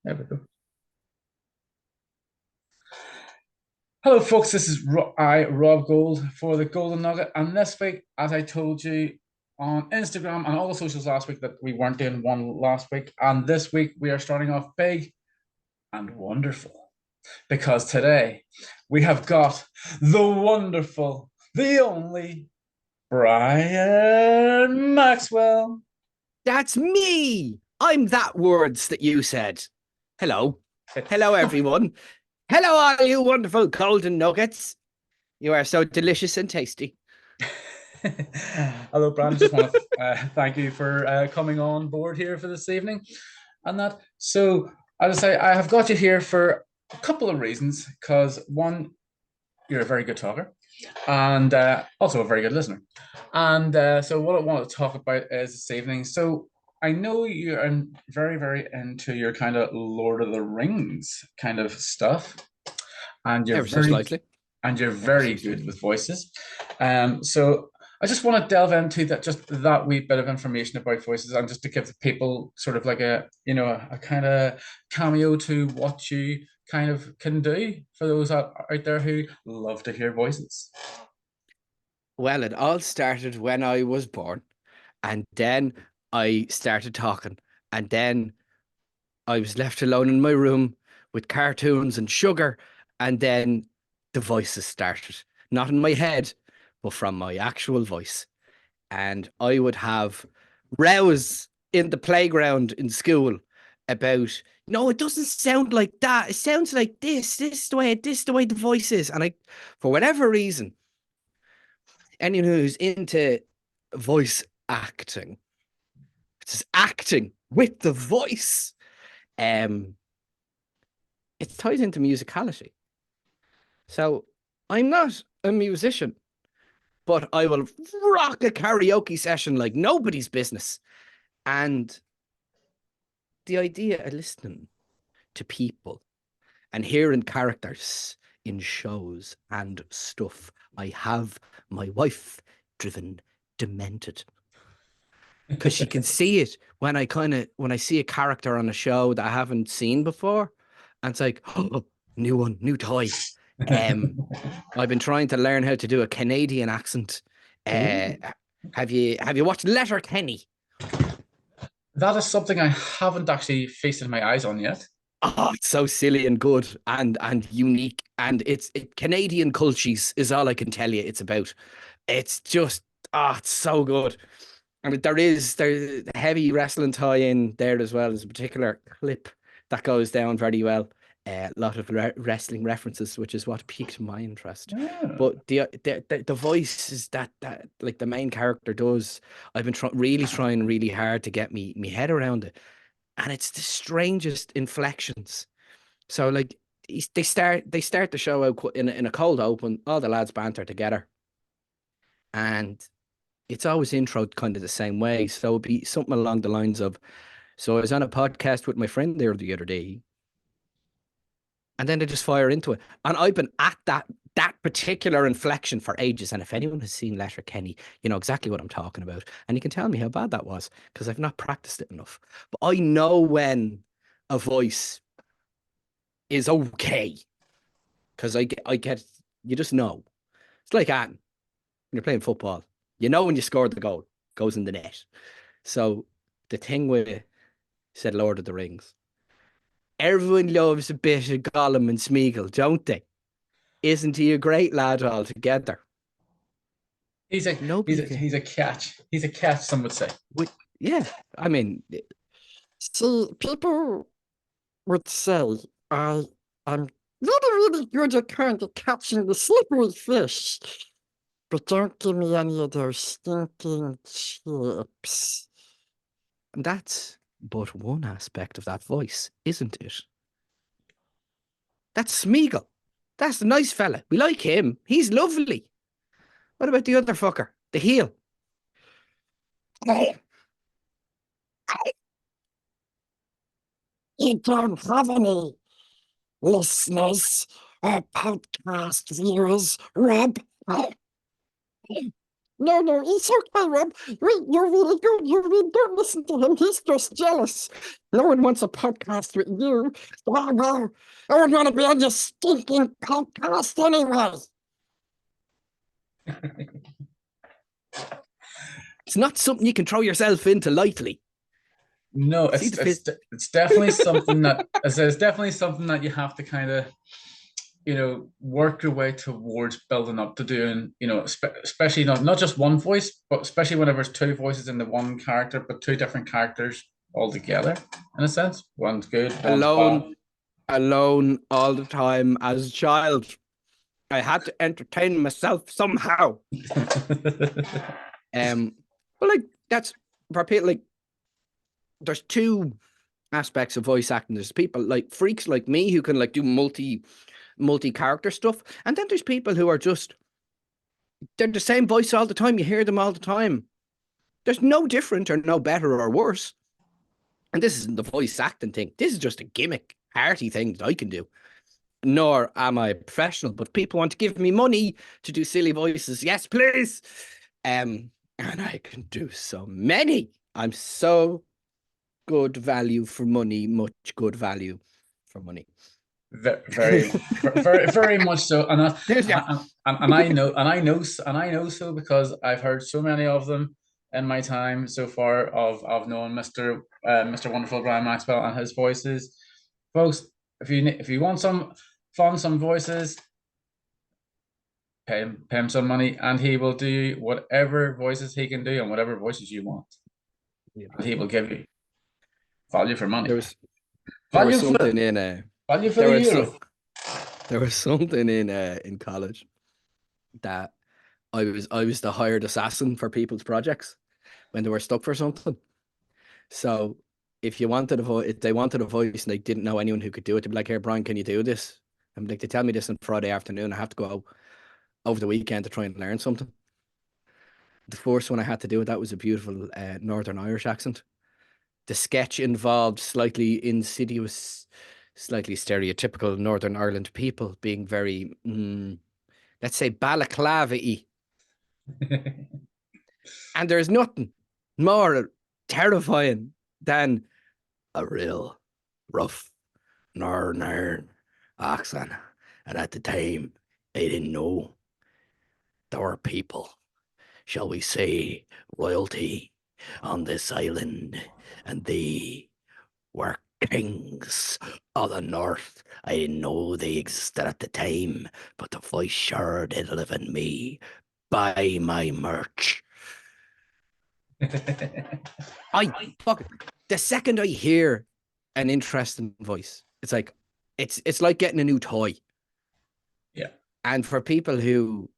There we go. Hello, folks. This is Rob Gould, for the Goulden Nugget. And this week, as I told you on Instagram and all the socials last week, that we weren't doing one last week. And this week, we are starting off big and wonderful. Because today, we have got the wonderful, the only Brian Maxwell. That's me. I'm that words that you said. Hello. Hello, everyone. Hello, all you wonderful golden nuggets. You are so delicious and tasty. Hello, Brian. I just want to thank you for coming on board here for this evening. And that, so as I say, I have got you here for a couple of reasons. Because one, you're a very good talker, and also a very good listener. And so what I want to talk about is this evening. So I know you're very, very into your kind of Lord of the Rings kind of stuff, and Ever so slightly. You're very good with voices. So I just want to delve into that, just that wee bit of information about voices, and just to give the people sort of like a kind of cameo to what you kind of can do for those out there who love to hear voices. Well, it all started when I was born, and then I started talking, and then I was left alone in my room with cartoons and sugar, and then the voices started. Not in my head, but from my actual voice. And I would have rows in the playground in school about, no, it doesn't sound like that. It sounds like this. This is the way the voice is. And for whatever reason, anyone who's into voice acting, it's acting with the voice. It ties into musicality. So I'm not a musician, but I will rock a karaoke session like nobody's business. And the idea of listening to people and hearing characters in shows and stuff, I have my wife driven demented. Because she can see it when I see a character on a show that I haven't seen before. And it's like, oh, new one, new toy. I've been trying to learn how to do a Canadian accent. Have you watched Letterkenny? That is something I haven't actually feasted my eyes on yet. Oh, it's so silly and good and unique, and it's Canadian cultures is all I can tell you it's about. It's just it's so good. And there's heavy wrestling tie in there as well. There's a particular clip that goes down very well. A lot of wrestling references, which is what piqued my interest. Yeah. But the voice is that like the main character does. I've been really trying really hard to get me head around it, and it's the strangest inflections. So like they start the show out in a cold open. All the lads banter together, and it's always introed kind of the same way. So it'd be something along the lines of, so I was on a podcast with my friend there the other day, and then they just fire into it. And I've been at that particular inflection for ages. And if anyone has seen Letterkenny, you know exactly what I'm talking about. And you can tell me how bad that was, because I've not practiced it enough. But I know when a voice is okay. Because I get, you just know. It's like when you're playing football. You know when you scored the goal, goes in the net. So the thing with, said Lord of the Rings, everyone loves a bit of Gollum and Smeagol, don't they? Isn't he a great lad altogether? He's a catch. He's a catch, some would say. Yeah, I mean, see, people would say I am really good at kind of catching the slippery fish, but don't give me any of those stinking chips. And that's but one aspect of that voice, isn't it? That's Smeagol. That's the nice fella. We like him. He's lovely. What about the other fucker? The heel? You don't have any listeners or podcast viewers, Rob. No, it's okay, Rob. You're really good. Don't listen to him. He's just jealous. No one wants a podcast with you. Oh, no. I would want to be on your stinking podcast anyway. It's not something you can throw yourself into lightly. No, See the it's definitely something that I say, it's definitely something that you have to kind of, work your way towards building up to doing, especially not just one voice, but especially whenever it's two voices in the one character, but two different characters all together, in a sense. One's good, one's alone all the time as a child. I had to entertain myself somehow. bad. But like that's for people, like there's two aspects of voice acting. There's people like freaks like me who can like do multi-character stuff, and then there's people who are just they're the same voice all the time. You hear them all the time. There's no different or no better or worse. And this isn't the voice acting thing. This is just a gimmick, arty thing that I can do. Nor am I a professional, but people want to give me money to do silly voices. Yes, please. And I can do so many. I'm so good value for money, much good value for money. Very, very much so. And I know so because I've heard so many of them in my time so far of knowing Mr. Wonderful Brian Maxwell and his voices. Folks, if you want some voices, pay him some money, and he will do whatever voices he can do and whatever voices you want. Yeah. And he will give you value for money. There was something in value for the euro. There was something in college that I was the hired assassin for people's projects when they were stuck for something. So if you wanted if they wanted a voice and they didn't know anyone who could do it, they'd be like, "Here, Brian, can you do this?" I'm like, they tell me this on Friday afternoon. I have to go out over the weekend to try and learn something. The first one I had to do, that was a beautiful Northern Irish accent. The sketch involved slightly insidious, slightly stereotypical Northern Ireland people being very, let's say, balaclava-y. And there's nothing more terrifying than a real rough Northern accent. And at the time, I didn't know there were people, shall we say, royalty on this island, and they were kings of the north. I didn't know they existed at the time, but the voice sure did live in me. Buy my merch. The second I hear an interesting voice, it's like it's like getting a new toy. Yeah. And for people who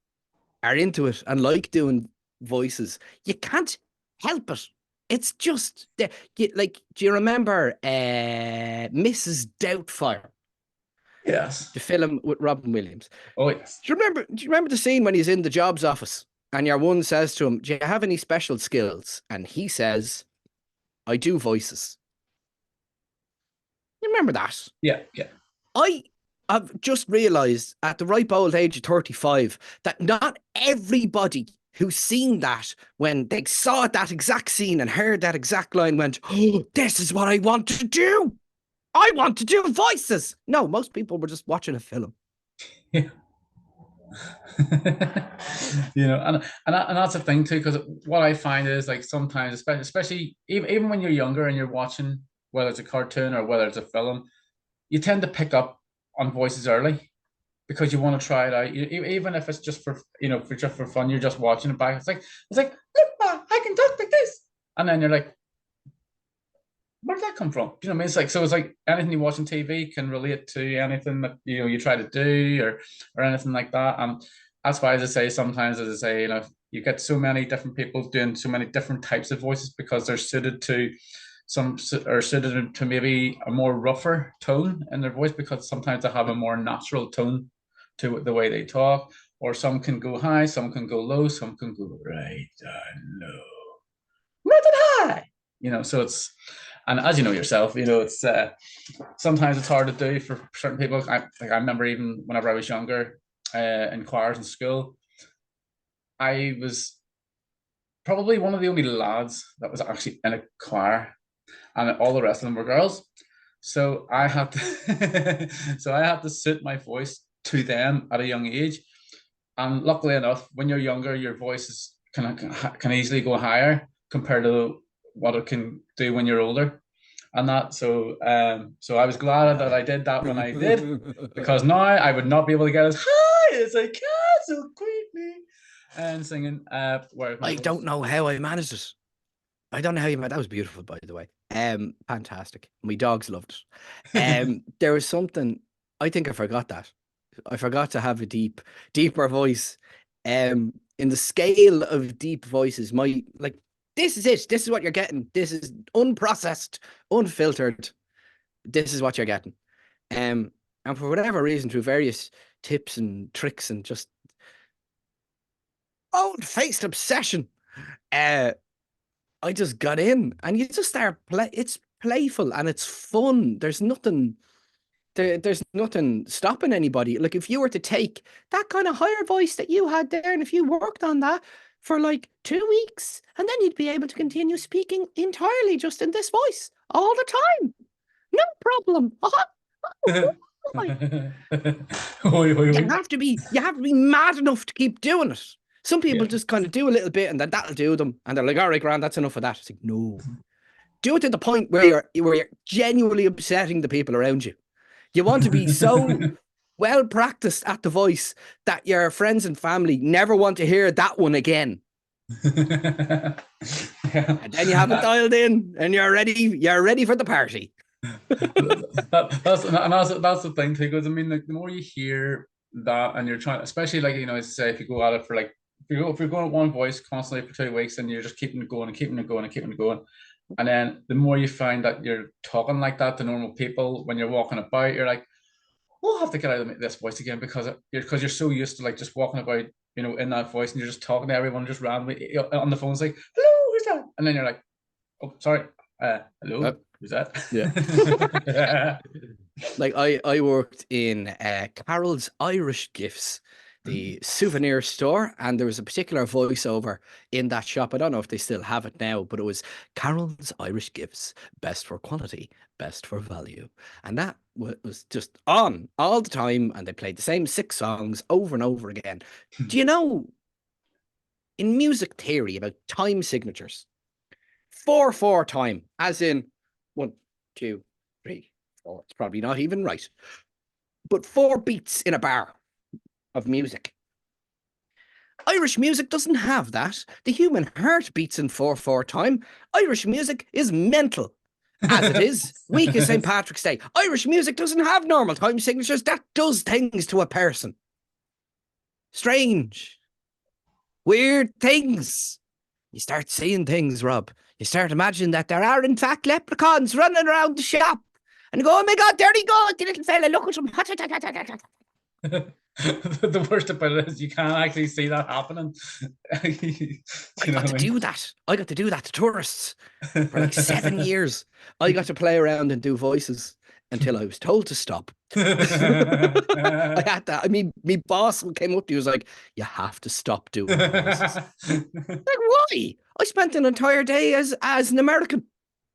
are into it and like doing voices, you can't help it. It's just like, do you remember Mrs. Doubtfire? Yes. The film with Robin Williams. Oh yes. Do you remember the scene when he's in the jobs office and your one says to him, "Do you have any special skills?" And he says, "I do voices." You remember that? Yeah. I've just realized at the ripe old age of 35 that not everybody who's seen that, when they saw that exact scene and heard that exact line, went, "Oh, this is what I want to do. I want to do voices." No, most people were just watching a film. Yeah. and that's the thing too, because what I find is, like, sometimes, especially even when you're younger and you're watching, whether it's a cartoon or whether it's a film, you tend to pick up on voices early because you want to try it out. Even if it's just for fun, you're just watching it back. It's like, look, I can talk like this, and then you're like, where did that come from? You know what I mean? It's like anything you watch on TV can relate to anything that you try to do or anything like that. And that's why, sometimes you get so many different people doing so many different types of voices because they're suited to maybe a more rougher tone in their voice, because sometimes they have a more natural tone to the way they talk, or some can go high, some can go low, some can go right down low, not that high. So it's, and as you know yourself, it's sometimes it's hard to do for certain people. I remember even whenever I was younger, in choirs in school, I was probably one of the only lads that was actually in a choir, and all the rest of them were girls. So I had to, so I had to suit my voice to them at a young age. And luckily enough, when you're younger, your voice is can easily go higher compared to what it can do when you're older. And that, so I was glad that I did that when I did, because now I would not be able to get as high as I can so quickly and singing. I don't know how I managed it. I don't know how you managed. That was beautiful, by the way. Fantastic. My dogs loved it. There was something. I think I forgot that. I forgot to have a deeper voice. In the scale of deep voices, this is it. This is what you're getting. This is unprocessed, unfiltered. This is what you're getting. And for whatever reason, through various tips and tricks and just old-faced obsession, I just got in, and you just start it's playful and it's fun. There's nothing stopping anybody. Like, if you were to take that kind of higher voice that you had there, and if you worked on that for like 2 weeks, and then you'd be able to continue speaking entirely just in this voice all the time. No problem. You have to be mad enough to keep doing it. Some people just kind of do a little bit, and then that'll do them, and they're like, all right, Grant, that's enough of that. It's like, no. Do it to the point where you're genuinely upsetting the people around you. You want to be so well practiced at the voice that your friends and family never want to hear that one again. And then you have it dialed in, and you're ready for the party. That's the thing too, because I mean, like, the more you hear that, and you're trying, especially like, say if you go at it for like, if you're going at one voice constantly for 2 weeks, and you're just keeping it going and keeping it going and keeping it going, and then the more you find that you're talking like that to normal people when you're walking about, you're like, we'll have to get out of this voice again, because you're so used to like just walking about, in that voice, and you're just talking to everyone just randomly on the phone. It's like, hello, who's that? And then you're like, oh, sorry, hello, who's that? Yeah. Like, I worked in Carol's Irish Gifts, the souvenir store, and there was a particular voiceover in that shop. I don't know if they still have it now, but it was Carol's Irish Gifts, best for quality, best for value. And that was just on all the time, and they played the same 6 songs over and over again. Do you know, in music theory about time signatures, 4/4 time, as in 1, 2, 3, 4, it's probably not even right, but 4 beats in a bar of music. Irish music doesn't have that. The human heart beats in 4/4 time. Irish music is mental, as it is week of St. Patrick's Day. Irish music doesn't have normal time signatures. That does things to a person. Strange, weird things. You start seeing things, Rob. You start imagining that there are in fact leprechauns running around the shop, and you go, oh my God, there he goes, the little fella, look at him. The worst about it is you can't actually see that happening. I got to do that. I got to do that to tourists for like 7 years. I got to play around and do voices until I was told to stop. I had that. I mean, my boss came up to me, was like, you have to stop doing voices. Like, why? I spent an entire day as an American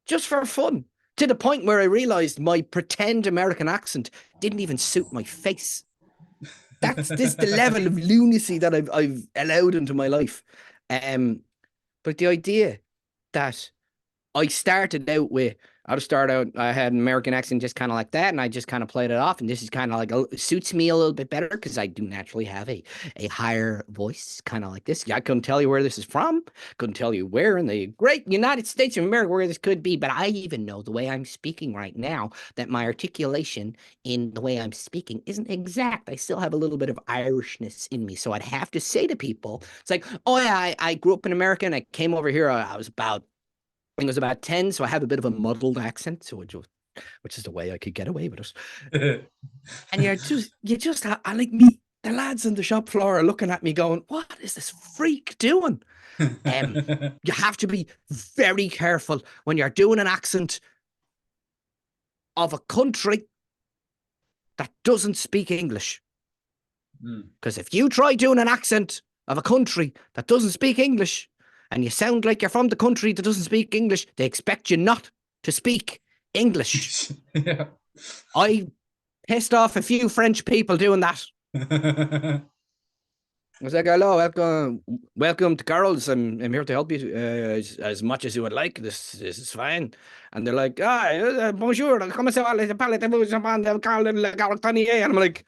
just for fun, to the point where I realized my pretend American accent didn't even suit my face. That's the level of lunacy that I've allowed into my life. But the idea that I started out with, I had an American accent just kind of like that, and I just kind of played it off, and this is kind of like, it suits me a little bit better because I do naturally have a higher voice, kind of like this. Yeah, I couldn't tell you where this is from, couldn't tell you where in the great United States of America where this could be, but I even know the way I'm speaking right now that my articulation in the way I'm speaking isn't exact. I still have a little bit of Irishness in me, so I'd have to say to people, it's like, oh yeah, I grew up in America, and I came over here, I think it was about 10, so I have a bit of a muddled accent, so which is the way I could get away with it. And I like me, the lads on the shop floor are looking at me going, what is this freak doing? You have to be very careful when you're doing an accent of a country that doesn't speak English. Because if you try doing an accent of a country that doesn't speak English, and you sound like you're from the country that doesn't speak English, they expect you not to speak English. Yeah. I pissed off a few French people doing that. I was like, hello, welcome to girls. I'm here to help you as much as you would like. This is fine. And they're like, bonjour, comment ça va, les parlez de vous, and I'm like,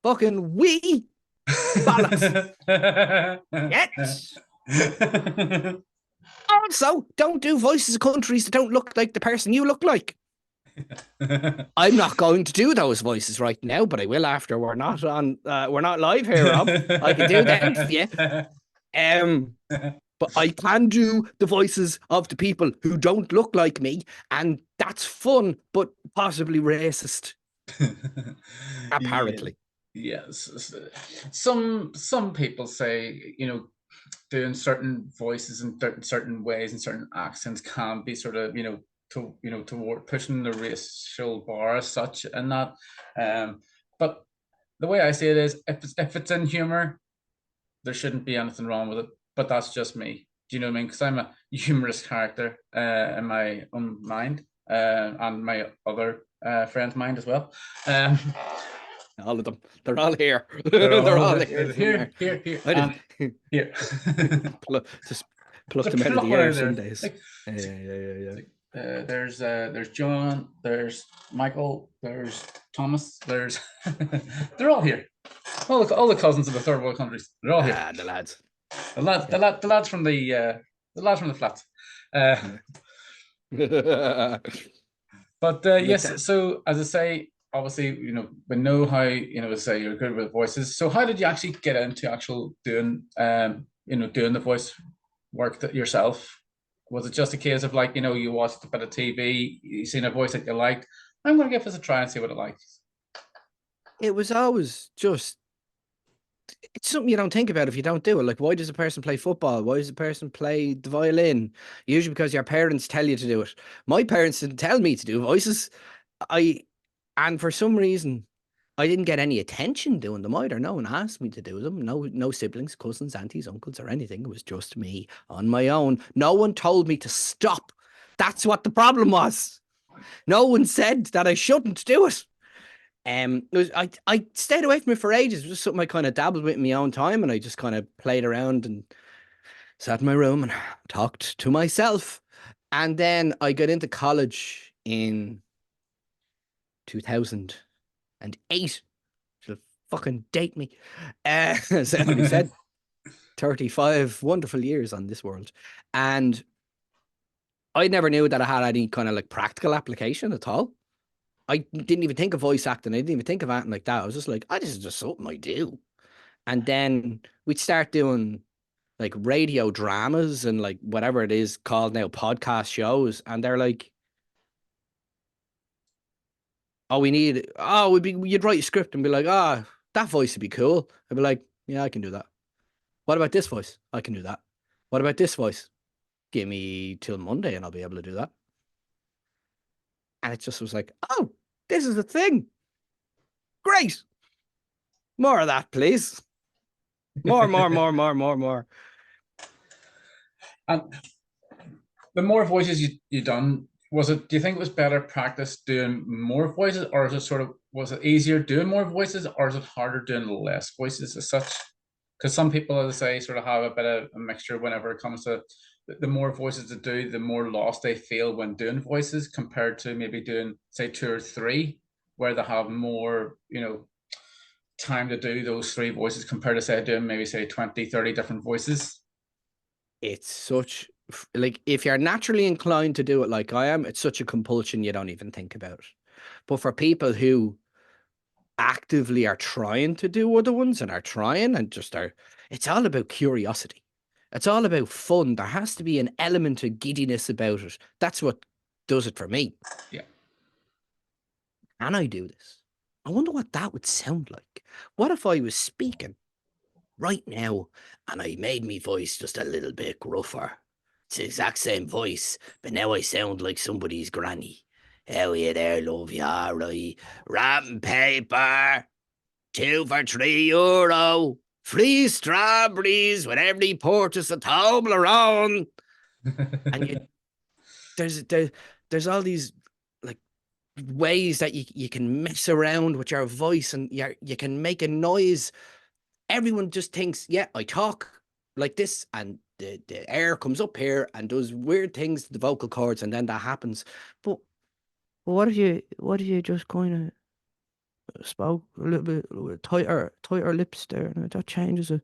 fucking we bollocks. Yes. Also, don't do voices of countries that don't look like the person you look like. I'm not going to do those voices right now, but I will after we're not live here, Rob. I can do them for you. But I can do the voices of the people who don't look like me, and that's fun, but possibly racist. Apparently. Yes. Some people say, doing certain voices in certain ways and certain accents can be sort of, toward pushing the racial bar as such and that. But the way I see it is, if it's in humor, there shouldn't be anything wrong with it. But that's just me. Do you know what I mean? Because I'm a humorous character in my own mind and my other friend's mind as well. All of them. They're all here. They're all here. Here. Here. Just pluck them out of the air some days. Yeah. There's John, there's Michael, there's Thomas, there's they're all here. All the cousins of the third world countries. They're all here. The lads. The lads from the flats. But yes, so as I say, obviously, we know how, say you're good with voices. So how did you actually get into doing doing the voice work yourself? Was it just a case of like, you watched a bit of TV, you seen a voice that you liked, I'm going to give this a try and see what it likes? It was always just, it's something you don't think about if you don't do it. Like, why does a person play football? Why does a person play the violin? Usually because your parents tell you to do it. My parents didn't tell me to do voices. And for some reason, I didn't get any attention doing them either. No one asked me to do them. No siblings, cousins, aunties, uncles, or anything. It was just me on my own. No one told me to stop. That's what the problem was. No one said that I shouldn't do it. I stayed away from it for ages. It was just something I kind of dabbled with in my own time, and I just kind of played around and sat in my room and talked to myself. And then I got into college in 2008. She'll fucking date me. Somebody said 35 wonderful years on this world. And I never knew that I had any kind of like practical application at all. I didn't even think of voice acting. I didn't even think of acting like that. I was just like, this is just something I do. And then we'd start doing like radio dramas and like whatever it is called now, podcast shows. And they're like, you'd write a script and be like, that voice would be cool. I'd be like, yeah, I can do that. What about this voice? I can do that. What about this voice? Give me till Monday and I'll be able to do that. And it just was like, this is the thing. Great. More of that, please. More. And the more voices you done, do you think it was better practice doing more voices, or was it easier doing more voices, or is it harder doing less voices as such? Because some people, as I say, sort of have a bit of a mixture whenever it comes to the more voices to do, the more lost they feel when doing voices compared to maybe doing, say, 2 or 3, where they have more, time to do those 3 voices compared to, say, doing maybe, say, 20, 30 different voices. It's such, like, if you're naturally inclined to do it like I am, it's such a compulsion you don't even think about it. But for people who actively are trying to do other ones and are trying and just it's all about curiosity. It's all about fun. There has to be an element of giddiness about it. That's what does it for me. Yeah. Can I do this? I wonder what that would sound like. What if I was speaking right now and I made me voice just a little bit gruffer? It's the exact same voice, but now I sound like somebody's granny. How are you there, love? You all right? Wrapping paper, 2 for €3. free strawberries with every purchase a Toblerone. And there's all these like ways that you can mess around with your voice, and you can make a noise. Everyone just thinks, yeah, I talk like this, and the air comes up here and does weird things to the vocal cords, and then that happens. But what if you just kind of spoke a little bit with tighter lips there, and that changes it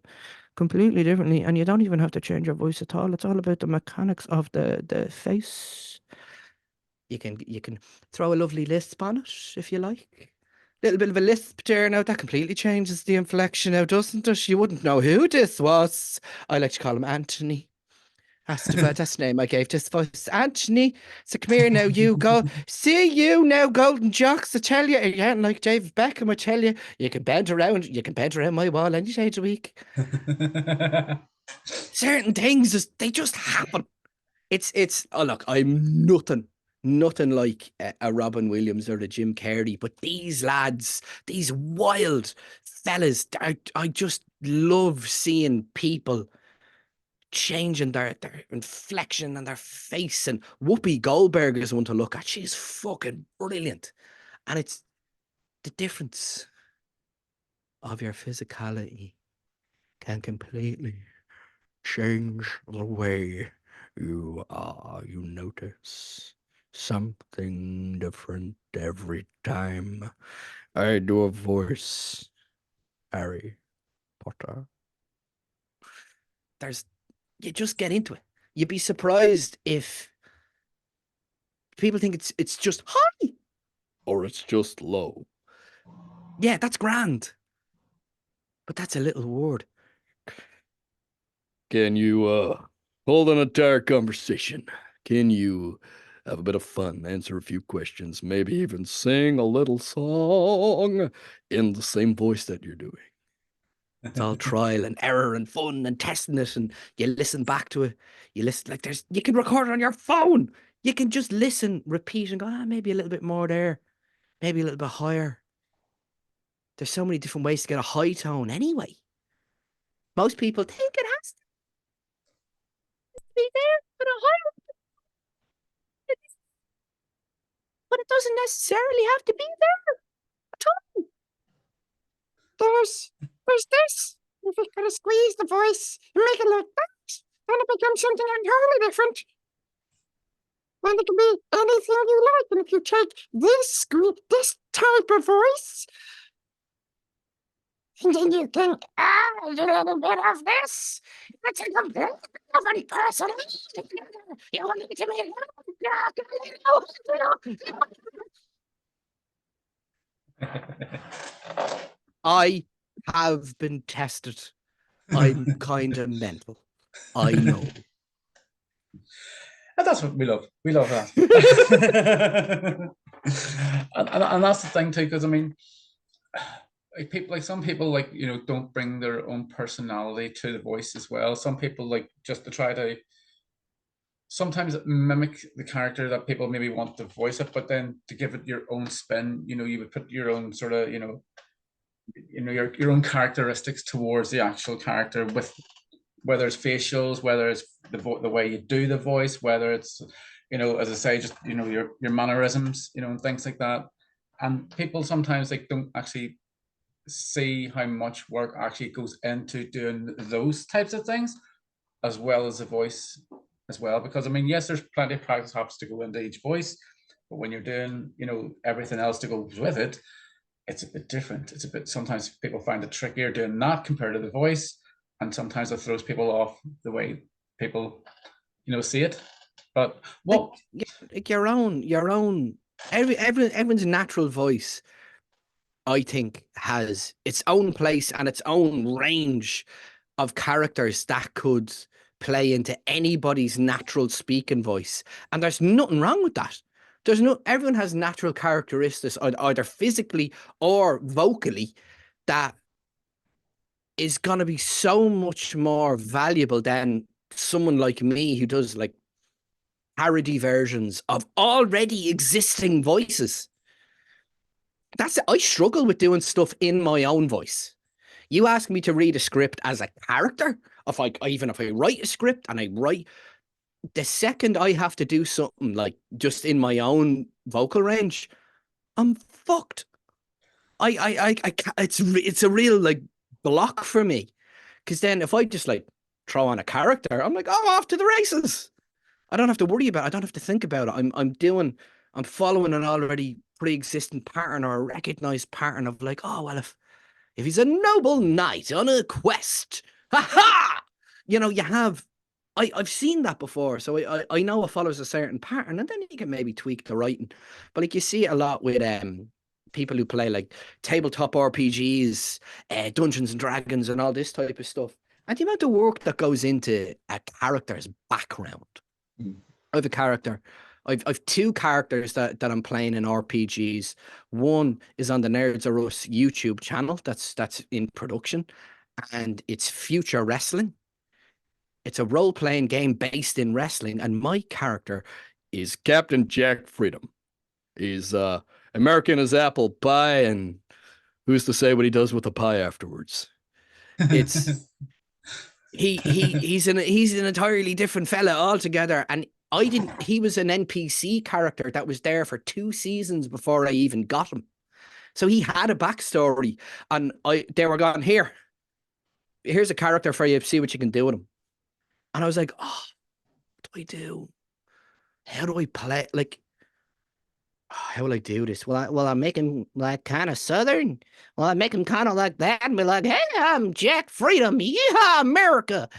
completely differently, and you don't even have to change your voice at all. It's all about the mechanics of the face. You can throw a lovely lisp on it if you like. Little bit of a lisp there now, that completely changes the inflection now, doesn't it? You wouldn't know who this was. I like to call him Anthony. That's the name I gave this voice. Anthony. So come here now, you go. See you now, Golden Jocks. I tell you again, like David Beckham, I tell you, you can bend around my wall any day of the week. Certain things, they just happen. It's oh look, I'm nothing like a Robin Williams or a Jim Carrey, but these lads, these wild fellas, I just love seeing people changing their inflection and their face. And Whoopi Goldberg is one to look at. She's fucking brilliant. And it's the difference of your physicality can completely change the way you are. You notice something different every time I do a voice. Harry Potter. You just get into it. You'd be surprised if people think it's just high or it's just low. Yeah, that's grand. But that's a little word. Can you hold an entire conversation? Can you have a bit of fun, answer a few questions, maybe even sing a little song in the same voice that you're doing? It's all trial and error and fun and testing it, and you listen back to it. You listen, like you can record it on your phone. You can just listen, repeat, and go, maybe a little bit more there, maybe a little bit higher. There's so many different ways to get a high tone anyway. Most people think it has to be there, but a higher, but it doesn't necessarily have to be there at all. There's this. If you're gonna squeeze the voice and make it like that, then it becomes something entirely different. And it can be anything you like. And if you take this type of voice, and then you can add a little bit of this, it's a completely different person. You want me to make I have been tested. I'm kind of mental. I know. And that's what we love. We love that. and that's the thing too, because I mean, some people don't bring their own personality to the voice as well. Some people like just to try to sometimes mimic the character that people maybe want to voice it, but then to give it your own spin, you would put your own sort of, your own characteristics towards the actual character, with whether it's facials, whether it's the way you do the voice, whether it's, as I say, just, your mannerisms, and things like that. And people sometimes don't actually see how much work actually goes into doing those types of things, as well as the voice as well. Because I mean, yes, there's plenty of practice has to go into each voice, but when you're doing, everything else to go with it, it's a bit different. Sometimes people find it trickier doing that compared to the voice, and sometimes it throws people off the way people, see it. But like your own everyone's natural voice, I think, has its own place and its own range of characters that could play into anybody's natural speaking voice. And there's nothing wrong with that. Everyone has natural characteristics, either physically or vocally, that is going to be so much more valuable than someone like me who does like parody versions of already existing voices. I struggle with doing stuff in my own voice. You ask me to read a script as a character, even if I write a script and I write, the second I have to do something like just in my own vocal range, I'm fucked. I can't, it's a real like block for me. Because then if I just like throw on a character, I'm like, oh, off to the races. I don't have to worry about it. I don't have to think about it. I'm following an already pre-existing pattern or a recognized pattern of like, oh, well, if he's a noble knight on a quest, ha ha! You know, I've seen that before, so I know it follows a certain pattern, and then you can maybe tweak the writing. But like you see it a lot with people who play like tabletop RPGs, Dungeons and Dragons, and all this type of stuff. And the amount of work that goes into a character's background. Mm. I have a character. I've two characters that I'm playing in RPGs. One is on the Nerds Are Us YouTube channel that's in production, and it's Future Wrestling. It's a role-playing game based in wrestling, and my character is Captain Jack Freedom. He's American as apple pie, and who's to say what he does with the pie afterwards? It's he's an entirely different fella altogether, and he was an NPC character that was there for 2 seasons before I even got him. So he had a backstory, and they were going, here's a character for you, see what you can do with him. And I was like, oh, what do I do? How do I play? Like, how will I do this? Will I make him like kind of Southern? Will I make him kind of like that and be like, hey, I'm Jack Freedom. Yeah, America.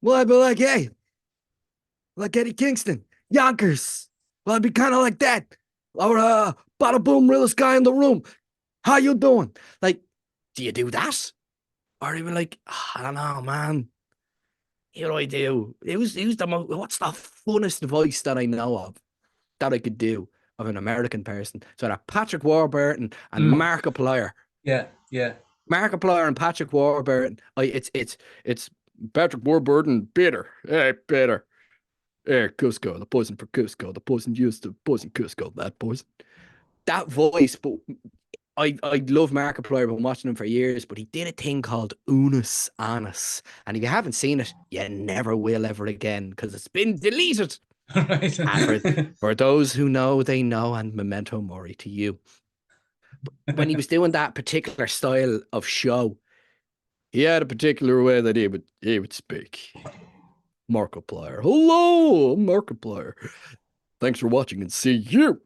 Will I be like, hey, like Eddie Kingston, Yonkers? Will I be kind of like that? Or bada boom, realest guy in the room. How you doing? Like, do you do that? Or even like, I don't know, man. What do I do? What's the funnest voice that I know of that I could do of an American person? So that Patrick Warburton and Markiplier. Yeah. Markiplier and Patrick Warburton. It's Patrick Warburton, Peter. Hey, Peter. Hey, Cusco, the poison for Cusco, the poison used to poison Cusco, that poison. That voice, but I love Markiplier. I've been watching him for years, but he did a thing called Unus Annus. And if you haven't seen it, you never will ever again, because it's been deleted. Right. And for those who know, they know, and memento mori to you. When he was doing that particular style of show, he had a particular way that he would speak. Markiplier. Hello, Markiplier. Thanks for watching, and see you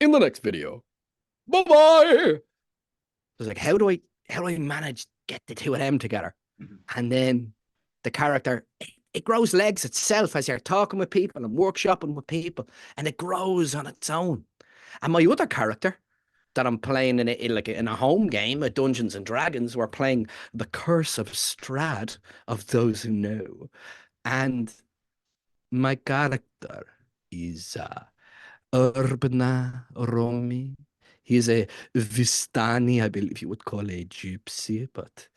in the next video. Bye-bye. I was like, how do I manage to get the two of them together? Mm-hmm. And then the character, it grows legs itself as you're talking with people and workshopping with people, and it grows on its own. And my other character that I'm playing in a home game, a Dungeons and Dragons, we're playing The Curse of Strahd, of those who know. And my character is Urbana Romi. He's a Vistani, I believe you would call a gypsy, but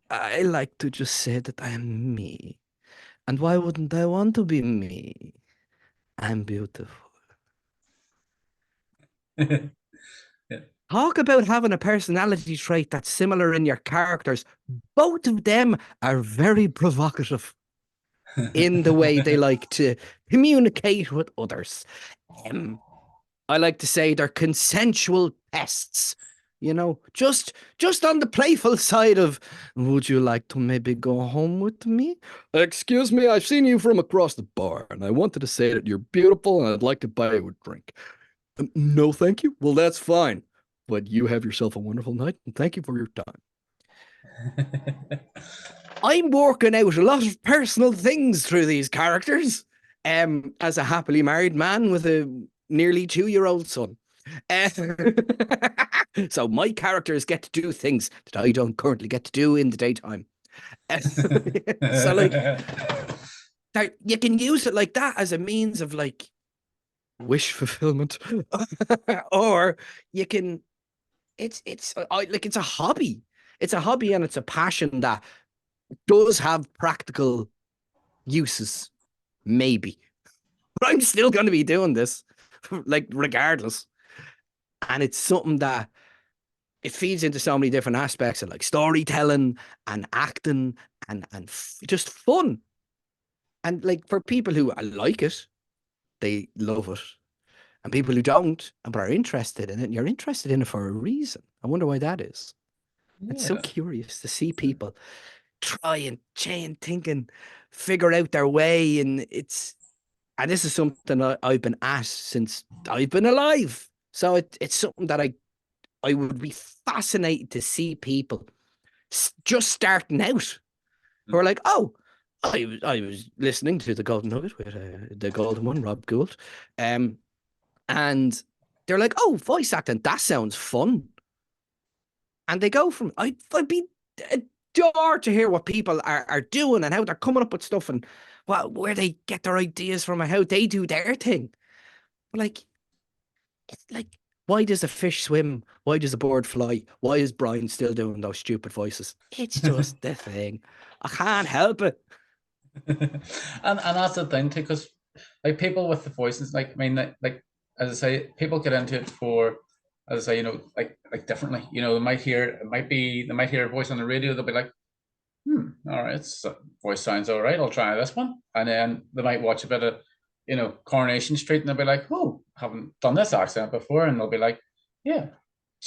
I like to just say that I am me. And why wouldn't I want to be me? I'm beautiful. Yeah. Talk about having a personality trait that's similar in your characters. Both of them are very provocative in the way they like to communicate with others. I like to say they're consensual pests, you know, just on the playful side of, would you like to maybe go home with me? Excuse me, I've seen you from across the bar, and I wanted to say that you're beautiful, and I'd like to buy you a drink. No, thank you. Well, that's fine. But you have yourself a wonderful night, and thank you for your time. I'm working out a lot of personal things through these characters, as a happily married man with a nearly 2-year-old son. So my characters get to do things that I don't currently get to do in the daytime. So like, you can use it like that as a means of like wish fulfillment, or you can. It's a hobby. It's a hobby, and it's a passion that does have practical uses, maybe. But I'm still going to be doing this, like, regardless. And it's something that it feeds into so many different aspects of like storytelling and acting and just fun. And like for people who like it, they love it. And people who don't but are interested in it, you're interested in it for a reason. I wonder why that is. It's so Yeah. curious to see people try and think and figure out their way. And this is something I've been at since I've been alive. So it's something that I would be fascinated to see people just starting out who are like, oh, I was listening to the Goulden Nugget with the Golden one, Rob Gould, and they're like, oh, voice acting, that sounds fun. And they go from, I'd be adored to hear what people are doing and how they're coming up with stuff and where they get their ideas from and how they do their thing. But like, it's like, why does a fish swim? Why does a bird fly? Why is Brian still doing those stupid voices? It's just the thing. I can't help it. And that's the thing too, because like people with the voices, like I mean, like as I say, people get into it for, as I say, like differently. They might hear a voice on the radio. They'll be like, all right, voice sounds all right. I'll try this one, and then they might watch a bit of, Coronation Street, and they'll be like, oh, haven't done this accent before, and they'll be like, yeah.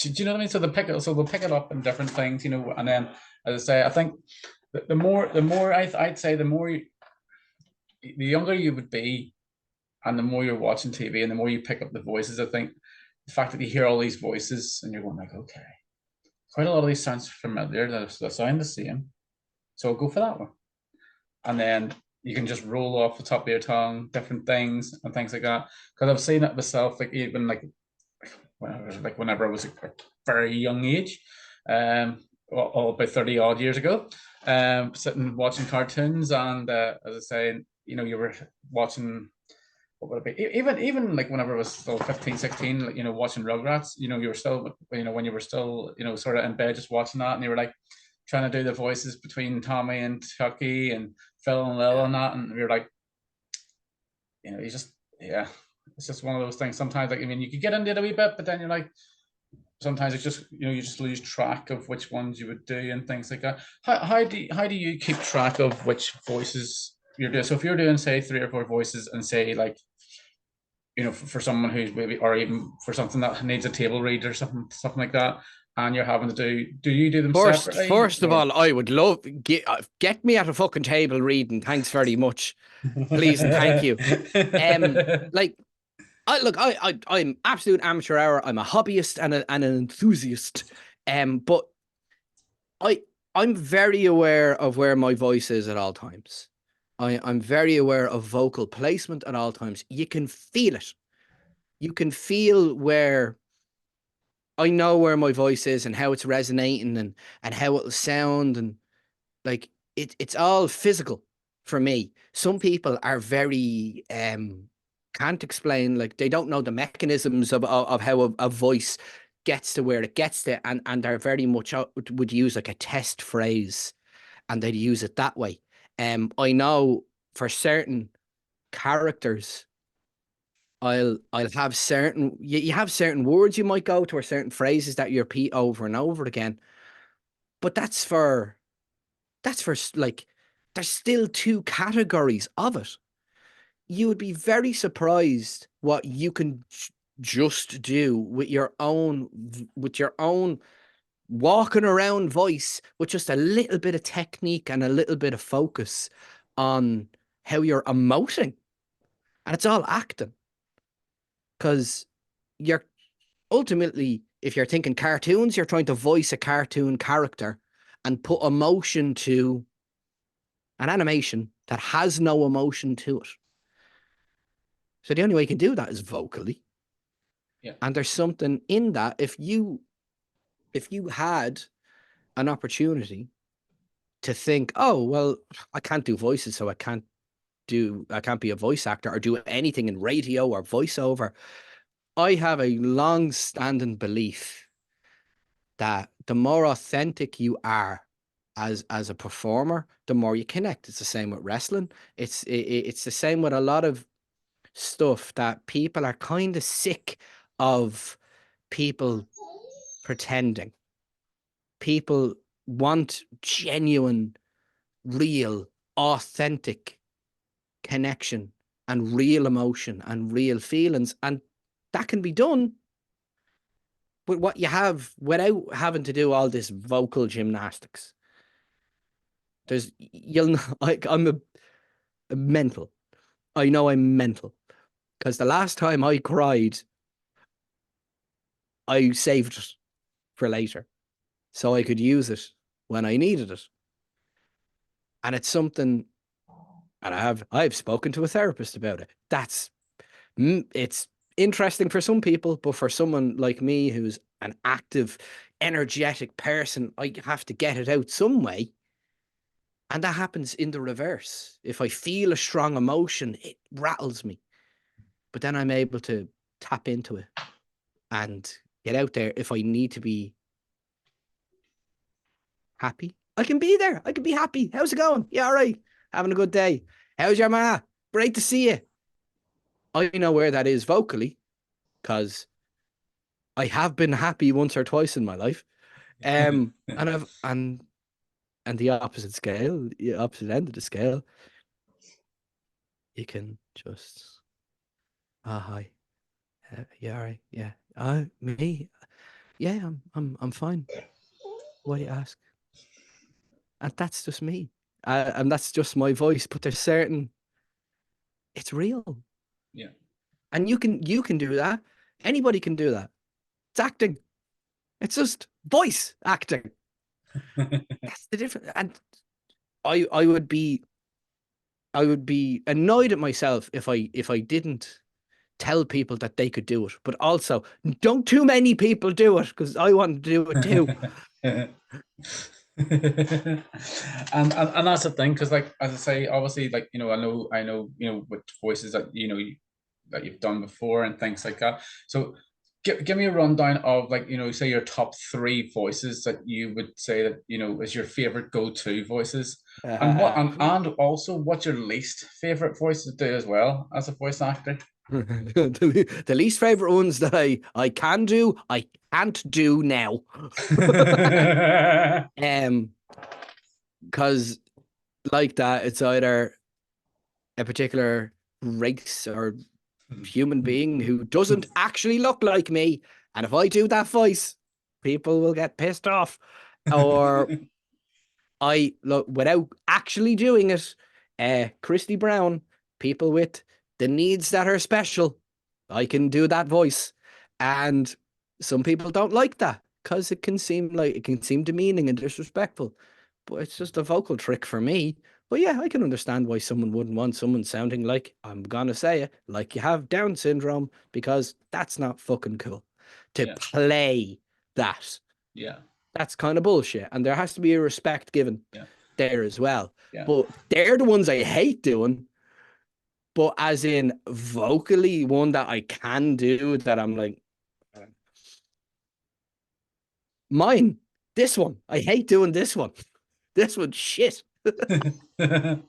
Do you know what I mean? So they'll pick it up in different things, and then as I say, I think the more I'd say the younger you would be, and the more you're watching TV, and the more you pick up the voices. I think the fact that you hear all these voices, and you're going like, okay, quite a lot of these sounds familiar. They sound the same, so I'll go for that one. And then you can just roll off the top of your tongue different things and things like that. Because I've seen it myself, like even whenever I was a very young age, all about 30 odd years ago, sitting watching cartoons, and as I say, you were watching, what would it be? Even like whenever I was still 15, 16, like, watching Rugrats, you were still, when you were still, sort of in bed just watching that, and you were like trying to do the voices between Tommy and Chucky and Phil and Lil and that, and we were like, you just, yeah, it's just one of those things. Sometimes, like, I mean, you could get into it a wee bit, but then you're like, sometimes it's just, you just lose track of which ones you would do and things like that. How do you keep track of which voices you're doing? So if you're doing, say, 3 or 4 voices, and say, like, for someone who's maybe, or even for something that needs a table read or something like that, and you're having to do you do them separately? First of all, I would love, get me at a fucking table reading. Thanks very much. Please and thank you. Like, I'm absolute amateur hour. I'm a hobbyist and an enthusiast. But I'm very aware of where my voice is at all times. I'm very aware of vocal placement at all times. You can feel it. You can feel where, I know where my voice is and how it's resonating and how it'll sound, and like it's all physical for me. Some people are very can't explain, like they don't know the mechanisms of how a voice gets to where it gets to, and they're very much would use like a test phrase, and they'd use it that way. I know for certain characters, I'll have certain, you have certain words you might go to, or certain phrases that you repeat over and over again. But that's for like, there's still 2 categories of it. You would be very surprised what you can just do with your own walking around voice, with just a little bit of technique and a little bit of focus on how you're emoting. And it's all acting. Because you're ultimately, if you're thinking cartoons, you're trying to voice a cartoon character and put emotion to an animation that has no emotion to it. So the only way you can do that is vocally. Yeah. And there's something in that. If you had an opportunity to think, oh, well, I can't do voices, so I can't be a voice actor or do anything in radio or voiceover. I have a long-standing belief that the more authentic you are as a performer, the more you connect. It's the same with wrestling. It's the same with a lot of stuff, that people are kind of sick of people pretending. people want genuine, real, authentic connection and real emotion and real feelings. And that can be done with what you have without having to do all this vocal gymnastics. I'm a mental. I know I'm mental because the last time I cried, I saved it for later so I could use it when I needed it. And it's something, and I've spoken to a therapist about it. It's interesting for some people, but for someone like me who's an active, energetic person, I have to get it out some way. And that happens in the reverse. If I feel a strong emotion, it rattles me. But then I'm able to tap into it and get out there. If I need to be happy, I can be there. I can be happy. How's it going? Yeah, all right. Having a good day. How's your ma? Great to see you. I know where that is vocally because I have been happy once or twice in my life. And the opposite scale, the opposite end of the scale, you can just, hi. Yeah, all right. Yeah. Me? Yeah, I'm fine. Why do you ask? And that's just me. And that's just my voice. But there's it's real. Yeah. And you can do that. Anybody can do that. It's acting. It's just voice acting. That's the difference. And I would be annoyed at myself if I didn't tell people that they could do it. But also, don't too many people do it because I want to do it too. And that's the thing, because like, as I say, obviously, like, I know with voices that that you've done before and things like that. So give me a rundown of, like, say your top 3 voices that you would say that is your favorite go-to voices, and and also what's your least favorite voice to do as well as a voice actor. The least favorite ones that I can do, I can't do now. Because like that, it's either a particular race or human being who doesn't actually look like me, and if I do that voice, people will get pissed off, or I look without actually doing it. Christy Brown, people with the needs that are special, I can do that voice, and some people don't like that because it can seem demeaning and disrespectful, but it's just a vocal trick for me. But yeah, I can understand why someone wouldn't want someone sounding like, I'm gonna say it, like you have Down syndrome, because that's not fucking cool to play that. Yeah. That's kind of bullshit. And there has to be a respect given there as well. Yeah. But they're the ones I hate doing. But as in vocally, one that I can do that I'm like, mine, this one. I hate doing this one. This one's shit. I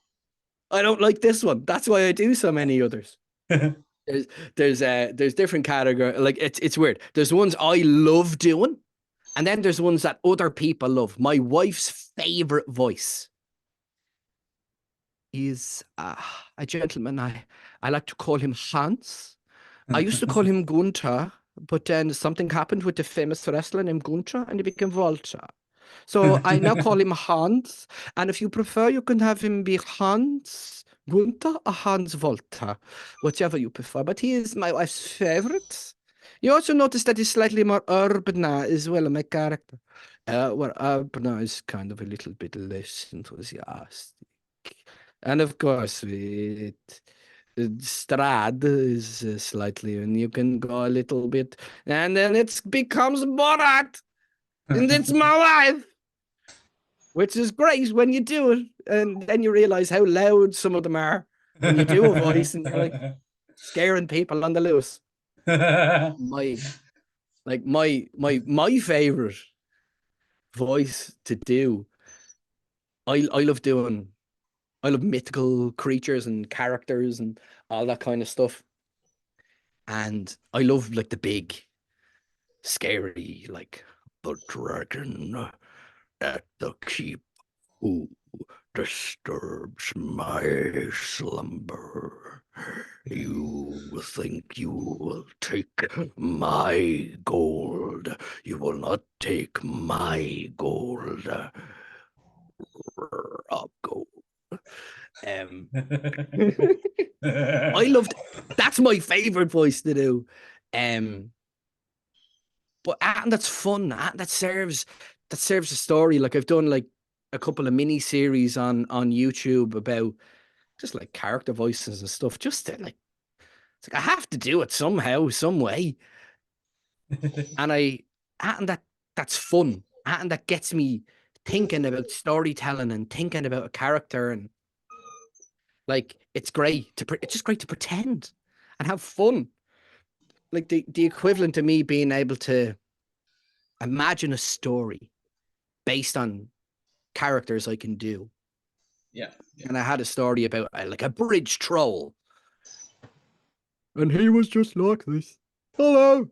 don't like this one. That's why I do so many others. There's different categories. Like it's weird. There's ones I love doing, and then there's ones that other people love. My wife's favorite voice is a gentleman. I like to call him Hans. I used to call him Gunther, but then something happened with the famous wrestler named Gunther, and he became Walter. So I now call him Hans, and if you prefer, you can have him be Hans Gunther or Hans Walter, whichever you prefer. But he is my wife's favorite. You also notice that he's slightly more Urbana as well, my character. Where Urbana is kind of a little bit less enthusiastic. And of course, Strad is slightly, and you can go a little bit, and then it becomes Borat, and it's my wife, which is great when you do it, and then you realize how loud some of them are when you do a voice, and you're like scaring people on the loose. My favorite voice to do, I love mythical creatures and characters and all that kind of stuff. And I love like the big, scary, like the dragon at the keep. Who disturbs my slumber? You think you will take my gold. You will not take my gold. Of gold. I loved. That's my favorite voice to do. But and that's fun. That serves the story. Like I've done like a couple of mini series on YouTube about just like character voices and stuff. Just to, like, it's like I have to do it somehow, some way. And that's fun. And that gets me thinking about storytelling and thinking about a character, and like it's just great to pretend and have fun. Like the equivalent to me being able to imagine a story based on characters I can do. Yeah. And I had a story about like a bridge troll. And he was just like this. Hello,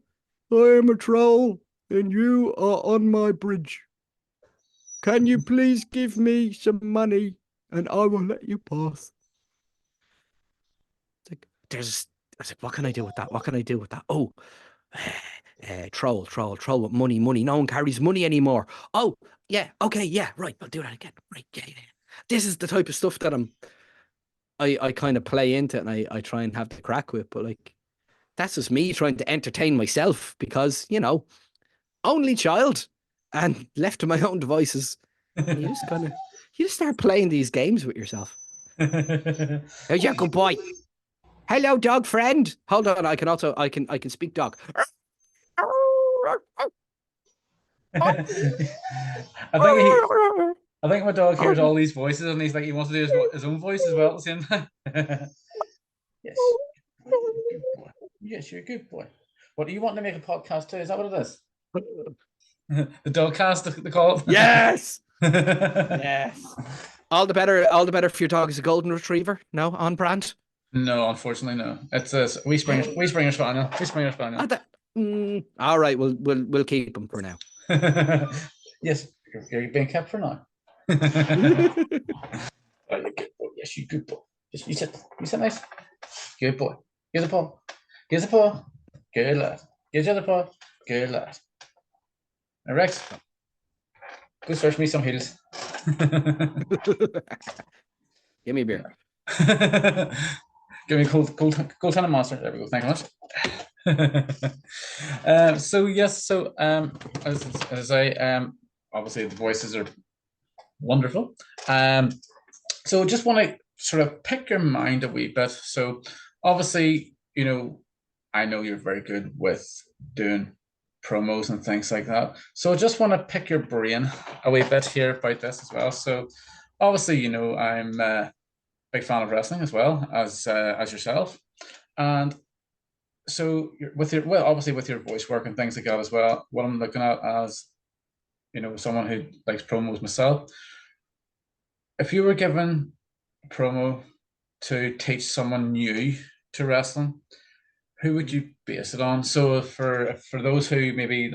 I am a troll and you are on my bridge. Can you please give me some money and I will let you pass? It's like, I was like, what can I do with that? What can I do with that? Oh, troll with money. No one carries money anymore. Oh, yeah, okay, yeah, right, I'll do that again. Right, yeah. This is the type of stuff that I kind of play into and I try and have the crack with, but like that's just me trying to entertain myself because, only child and left to my own devices. You just start playing these games with yourself. Oh, yeah, good boy. Hello, dog friend. Hold on, I can speak dog. I think my dog hears all these voices and he's like, he wants to do his own voice as well at the same time. Yes. Good boy. Yes, you're a good boy. What, do you want to make a podcast too? Is that what it is? The dog cast, they call it? Yes. Yes. All the better if your dog is a golden retriever. No, on brand. No, unfortunately, no. It's a wee Springer Spaniel. Wee Springer Spaniel. All right, we'll keep him for now. Yes, you're being kept for now. Oh, you're good boy. Yes, you good boy. Yes, you sit nice. Good boy. Here's a paw. Here's a paw. Good lad. Here's the other paw. Good lad. Now, Rex, go search me some heels. Give me a beer. Give me Gould Nugget Monster. There we go. Thank you much. So yes, so as I obviously the voices are wonderful. So just want to sort of pick your mind a wee bit. So obviously, I know you're very good with doing promos and things like that. So I just want to pick your brain a wee bit here about this as well. So obviously, I'm a big fan of wrestling as well as yourself. And so obviously with your voice work and things like that as well, what I'm looking at as, someone who likes promos myself, if you were given a promo to teach someone new to wrestling, who would you base it on? So for those who maybe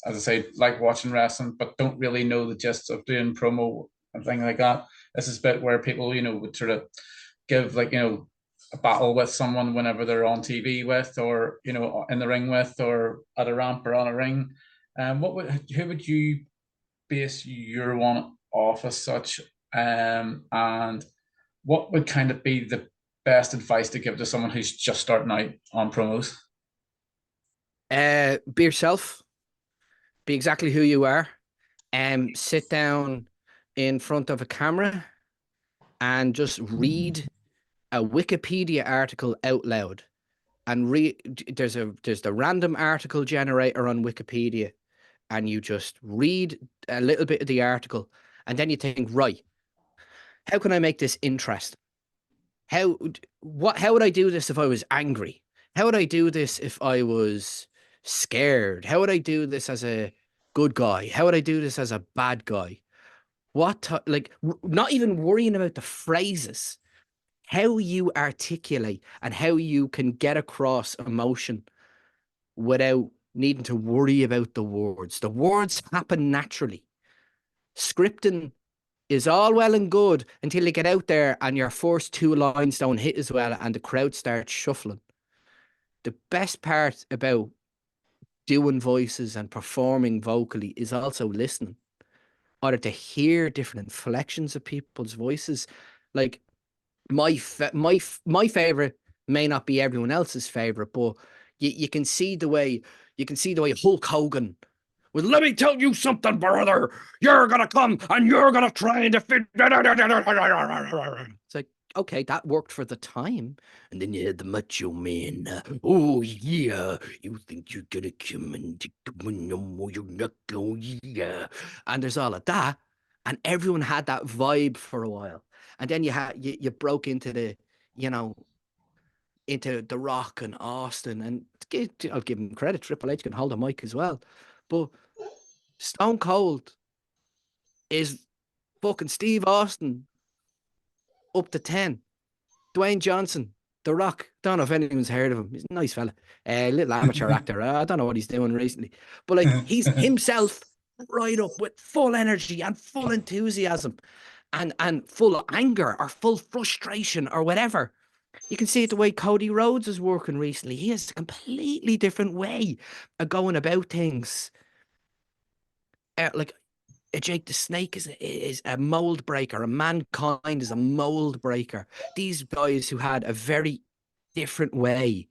as I say, like watching wrestling, but don't really know the gist of doing promo and things like that, this is a bit where people, would sort of give a battle with someone whenever they're on TV with, or, in the ring with, or at a ramp or on a ring. Who would you base your one off as such? And what would kind of be the best advice to give to someone who's just starting out on promos? Be yourself. Be exactly who you are. Sit down in front of a camera and just read a Wikipedia article out loud. And there's the random article generator on Wikipedia, and you just read a little bit of the article, and then you think, right, how can I make this interesting? How would I do this if I was angry? How would I do this if I was scared? How would I do this as a good guy? How would I do this as a bad guy? Not even worrying about the phrases, how you articulate and how you can get across emotion without needing to worry about the words. The words happen naturally. Scripting is all well and good until you get out there and your first two lines don't hit as well and the crowd starts shuffling. The best part about doing voices and performing vocally is also listening, or to hear different inflections of people's voices. Like my favorite may not be everyone else's favorite, but you can see the way Hulk Hogan was. Let me tell you something, brother. You're gonna come and you're gonna try and defeat. It's like, okay, that worked for the time. And then you had the Macho Man. Oh yeah, you think you're gonna come and you're not going, yeah. And there's all of that, and everyone had that vibe for a while. And then you broke into the, into The Rock and Austin, and I'll give him credit. Triple H can hold a mic as well, but Stone Cold is fucking Steve Austin up to 10. Dwayne Johnson, The Rock. Don't know if anyone's heard of him. He's a nice fella, a little amateur actor. I don't know what he's doing recently, but like he's himself right up with full energy and full enthusiasm, and full of anger or full frustration or whatever. You can see it the way Cody Rhodes is working recently. He has a completely different way of going about things. Like Jake the Snake is a mold breaker. A Mankind is a mold breaker. These guys who had a very different way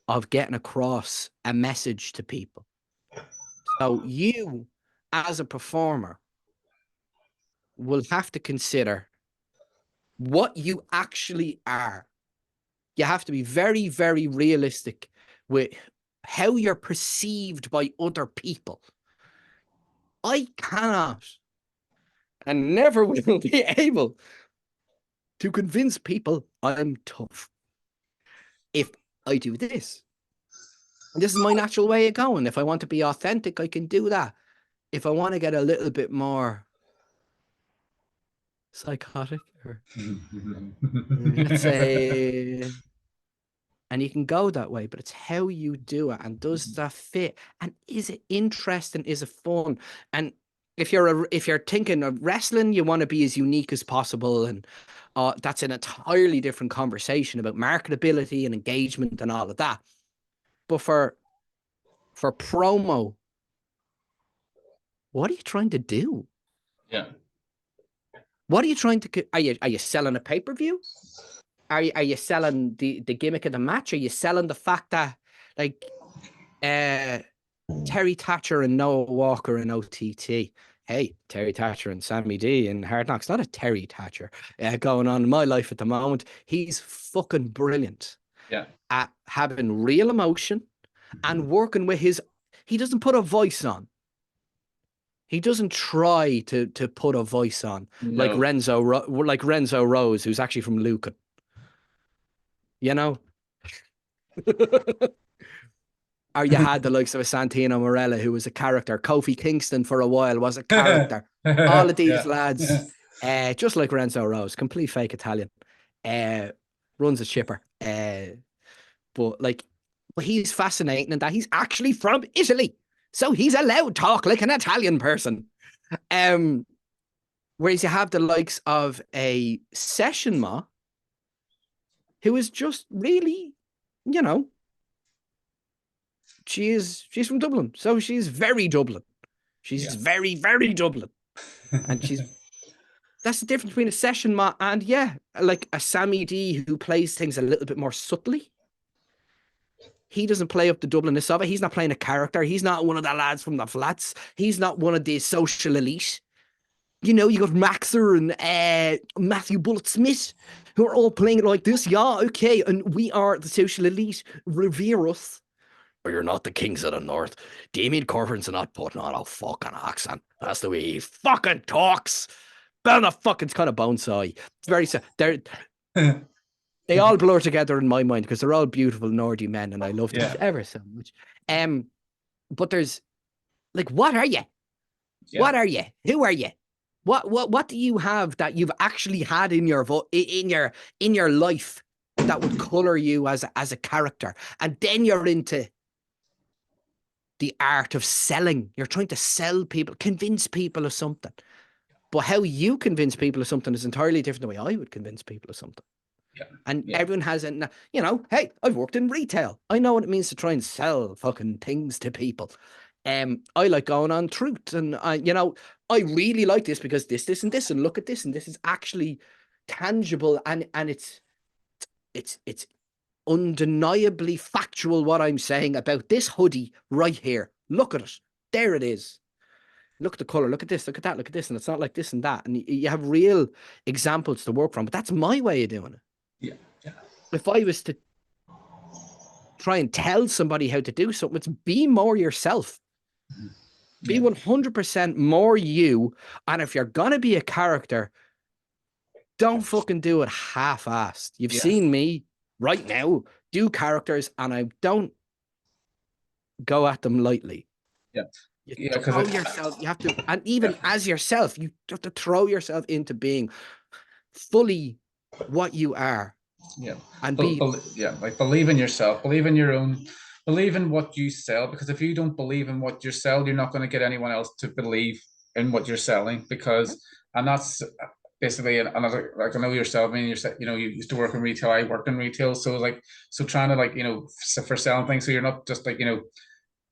of getting across a message to people. So you, as a performer, will have to consider what you actually are. You have to be very, very realistic with how you're perceived by other people. I cannot and never will be able to convince people I'm tough. If I do this, this is my natural way of going. If I want to be authentic, I can do that. If I want to get a little bit more psychotic, or let's say, and you can go that way, but it's how you do it, and does that fit, and is it interesting, is it fun? And if you're thinking of wrestling, you want to be as unique as possible, and that's an entirely different conversation about marketability and engagement and all of that. But for promo, what are you trying to do? Yeah. What are you trying to? Are you selling a pay-per-view? Are you selling the gimmick of the match? Are you selling the fact that, like, Terry Thatcher and Noah Walker in OTT? Hey, Terry Thatcher and Sammy D in Hard Knocks. Not a Terry Thatcher going on in my life at the moment. He's fucking brilliant. Yeah. At having real emotion and working with his. He doesn't put a voice on. He doesn't try to put a voice on like Renzo Rose, who's actually from Lucan. You know? Or you had the likes of a Santino Marella, who was a character. Kofi Kingston for a while was a character. All of these lads, just like Renzo Rose, complete fake Italian, runs a chipper. But he's fascinating in that he's actually from Italy. So he's allowed to talk like an Italian person. Whereas you have the likes of a Session Ma, who is just really, she's from Dublin. So she's very Dublin. She's very, very Dublin. And that's the difference between a Session Ma and, like a Sammy D who plays things a little bit more subtly. He doesn't play up the Dublinness of it. He's not playing a character. He's not one of the lads from the flats. He's not one of the social elite. You got Maxer and Matthew Bullet Smith, who are all playing it like this. Yeah, okay. And we are the social elite. Revere us. Or you're not the kings of the north. Damien Corcoran's not putting on a fucking accent. That's the way he fucking talks. Bella fucking kind of bonsai. It's very sad. They all blur together in my mind because they're all beautiful Nordy men, and I love them ever so much. But there's what are you? Yeah. What are you? Who are you? What do you have that you've actually had in your life that would color you as a character? And then you're into the art of selling. You're trying to sell people, convince people of something. But how you convince people of something is entirely different than the way I would convince people of something. Yeah. And Yeah. everyone has a, you know, hey, I've worked in retail. I know what it means to try and sell fucking things to people. I like going on truth, and you know, I really like this because this, and this, and look at this, and this is actually tangible, and it's undeniably factual what I'm saying about this hoodie right here. Look at it. There it is. Look at the color. Look at this. Look at that. Look at this. And it's not like this and that. And you have real examples to work from. But that's my way of doing it. Yeah. Yeah. If I was to try and tell somebody how to do something, it's be more yourself. Be 100% more you. And if you're going to be a character, don't fucking do it half-assed. You've seen me right now do characters, and I don't go at them lightly. Yeah. You throw yourself, you have to, and even as yourself, you have to throw yourself into being fully what you are. Yeah. And like believe in yourself, believe in your own, believe in what you sell, because if you don't believe in what you sell, you're not going to get anyone else to believe in what you're selling, and that's basically another, like I know yourself, I mean, you know, you used to work in retail, I worked in retail, so trying to, like, you know, for selling things, so you're not just like, you know,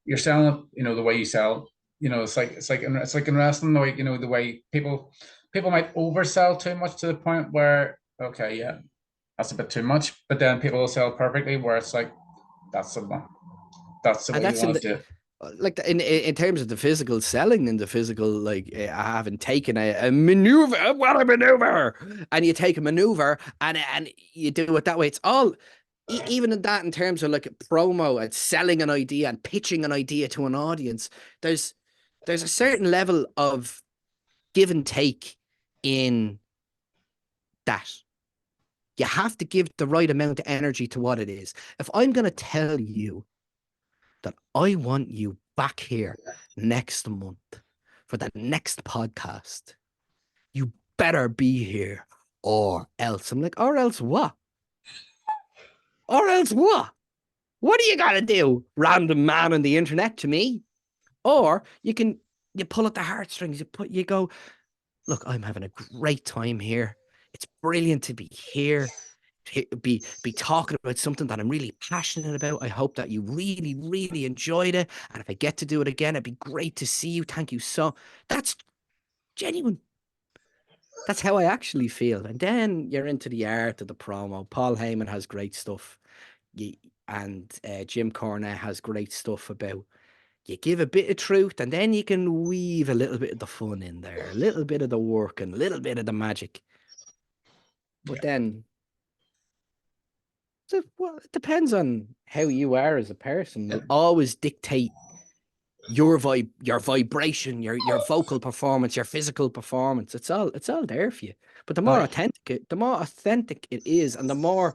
you're selling it, you know, the way you sell, you know, it's like in wrestling, like, you know, the way people might oversell too much to the point where, okay, yeah, that's a bit too much, but then people will sell perfectly, where it's like, that's the way you want to do it. Like in terms of the physical selling and the physical, like having taken a maneuver, what a maneuver, and you take a maneuver and you do it that way. It's all, even in that, in terms of like promo and selling an idea and pitching an idea to an audience, there's a certain level of give and take in that. You have to give the right amount of energy to what it is. If I'm going to tell you that I want you back here next month for the next podcast, you better be here, or else. I'm like, or else what? Or else what? What do you got to do, random man on the internet, to me? Or you pull at the heartstrings. You go, look, I'm having a great time here. It's brilliant to be here. Be talking about something that I'm really passionate about. I hope that you really, really enjoyed it. And if I get to do it again, it'd be great to see you. Thank you so. That's genuine. That's how I actually feel. And then you're into the art of the promo. Paul Heyman has great stuff. And Jim Cornette has great stuff about, you give a bit of truth, and then you can weave a little bit of the fun in there, a little bit of the work, and a little bit of the magic. But then, well, it depends on how you are as a person. Will always dictate your vibration, your vocal performance, your physical performance. It's all there for you. But the more authentic it is, and the more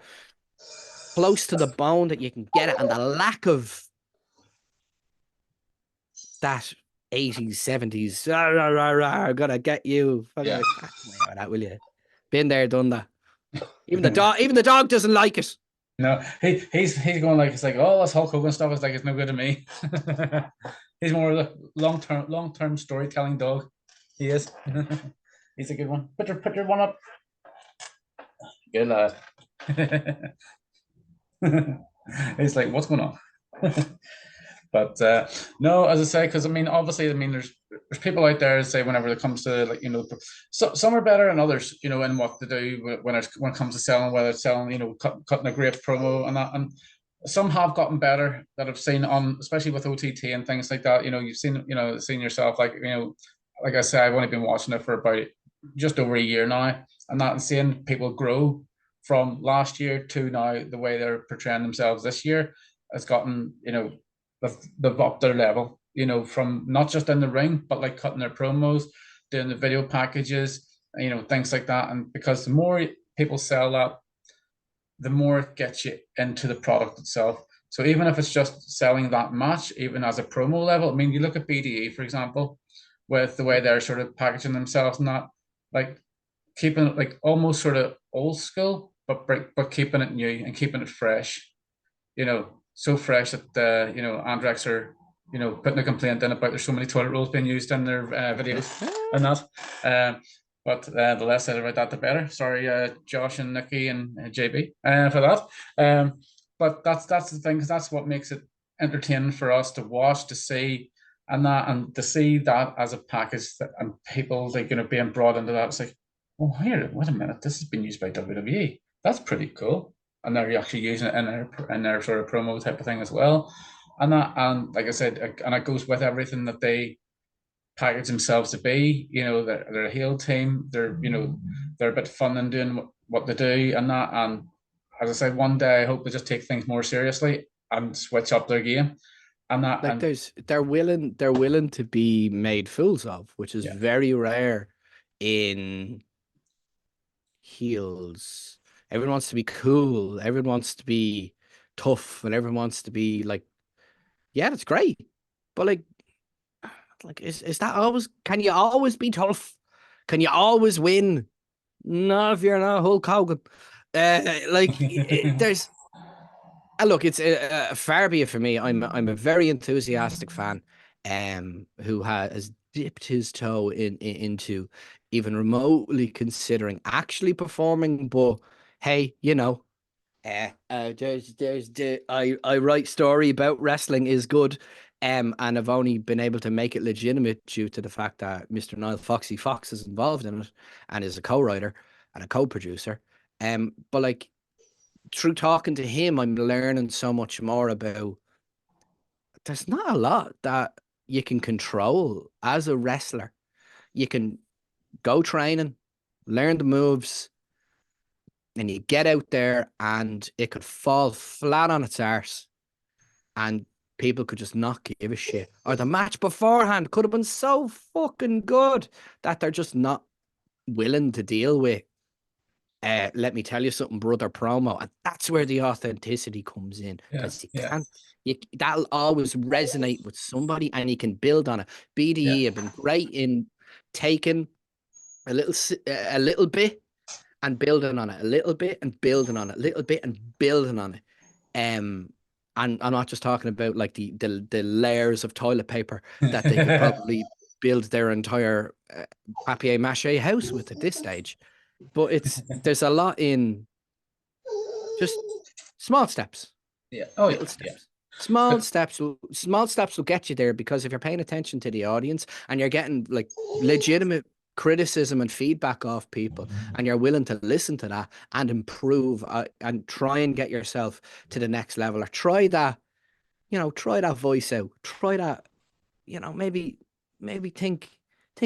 close to the bone that you can get it, and the lack of that 80s, 70s, I'm gonna get you. Yeah. That, will you? Been there, done that. Even the dog doesn't like it. No, he's going like, it's like, oh, that's Hulk Hogan stuff. It's like, it's no good to me. He's more of a long-term storytelling dog. He is. He's a good one. Put your one up. Good lad. He's like, what's going on? But no, as I say, because I mean, obviously, I mean, there's people out there, say, whenever it comes to, like, you know, some are better than others, you know, in what to do when it comes to selling, whether it's selling, you know, cutting a great promo and that, and some have gotten better that I've seen on, especially with OTT and things like that. You know, you've seen yourself, like, you know, like I said, I've only been watching it for about just over a year now, and that, and seeing people grow from last year to now, the way they're portraying themselves this year has gotten, you know, they've upped their level, you know, from not just in the ring, but like cutting their promos, doing the video packages, you know, things like that. And because the more people sell that, the more it gets you into the product itself. So even if it's just selling that match, even as a promo level, I mean, you look at BDE, for example, with the way they're sort of packaging themselves and that, like keeping it like almost sort of old school, but keeping it new and keeping it fresh, you know, so fresh that you know, Andrex are putting a complaint in about there's so many toilet rolls being used in their videos and that. But the less said about that, the better. Sorry, Josh and Nikki and JB for that. But that's the thing, because that's what makes it entertaining for us to watch, to see, and to see that as a package, and people being brought into that. It's like, oh, here, wait a minute, this has been used by WWE. That's pretty cool, and they're actually using it in their sort of promo type of thing as well. And like I said, and it goes with everything that they package themselves to be. They're a heel team. They're they're a bit fun in doing what they do, and as I said, one day I hope they just take things more seriously and switch up their game. And they're willing to be made fools of, which is very rare in heels. Everyone wants to be cool. Everyone wants to be tough, and everyone wants to be like, yeah, that's great. But like is that always? Can you always be tough? Can you always win? Not if you're not Hulk Hogan. There's. Look, it's far be it for me. I'm a very enthusiastic fan, who has dipped his toe into even remotely considering actually performing. But hey, I write story about wrestling is good, and I've only been able to make it legitimate due to the fact that Mr. Niall Foxy Fox is involved in it and is a co-writer and a co-producer. But like, through talking to him, I'm learning so much more about there's not a lot that you can control as a wrestler. You can go training, learn the moves, and you get out there and it could fall flat on its arse and people could just not give a shit. Or the match beforehand could have been so fucking good that they're just not willing to deal with let me tell you something, brother promo. And that's where the authenticity comes in, because that'll always resonate with somebody and you can build on it. BDE have been great in taking a little bit and building on it, a little bit and building on it, a little bit and building on it. And I'm not just talking about like the layers of toilet paper that they could probably build their entire papier-mâché house with at this stage. But there's a lot in just small steps. Yeah. Little steps. Small steps will get you there, because if you're paying attention to the audience and you're getting like legitimate criticism and feedback off people, and you're willing to listen to that and improve and try and get yourself to the next level, or try that voice out, try that, maybe think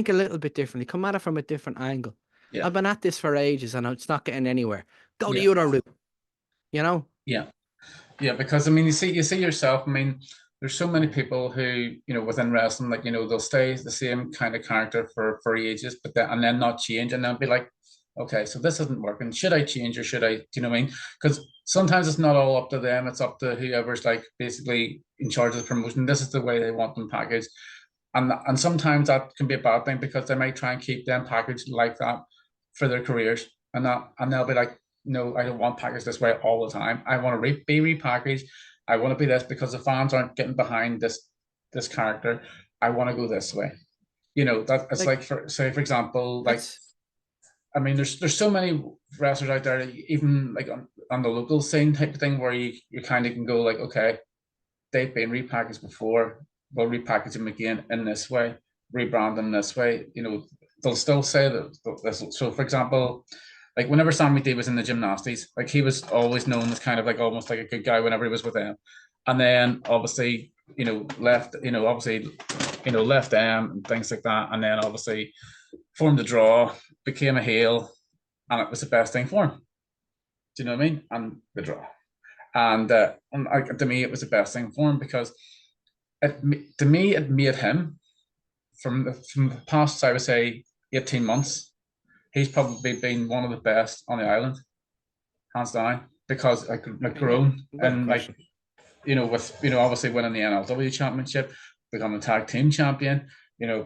a little bit differently, come at it from a different angle. Yeah. I've been at this for ages and it's not getting anywhere. Go the other route, Yeah, because I mean, you see yourself. I mean, there's so many people who, within wrestling, like, they'll stay the same kind of character for ages, but then not change, and then be like, okay, so this isn't working. Should I change, or should I? Do you know what I mean? Because sometimes it's not all up to them. It's up to whoever's like basically in charge of the promotion. This is the way they want them packaged, and sometimes that can be a bad thing, because they might try and keep them packaged like that for their careers, and they'll be like, no, I don't want packaged this way all the time. I want to be repackaged. I want to be this, because the fans aren't getting behind this character. I want to go this way. That it's like for example, like, I mean, there's so many wrestlers out there, even like on the local scene type of thing, where you kind of can go like, okay, they've been repackaged before, we'll repackage them again in this way, rebrand them this way. They'll still say that this. So, for example, like whenever Sammy D was in the Gymnasties, like he was always known as kind of like almost like a good guy whenever he was with them, and then obviously left them and things like that, and then obviously formed a draw, became a heel, and it was the best thing for him. Do you know what I mean? And the draw, and to me, it was the best thing for him, because it made him from the past, I would say, 18 months, he's probably been one of the best on the island, hands down, because like grown and like, with, obviously winning the NLW championship, becoming a tag team champion,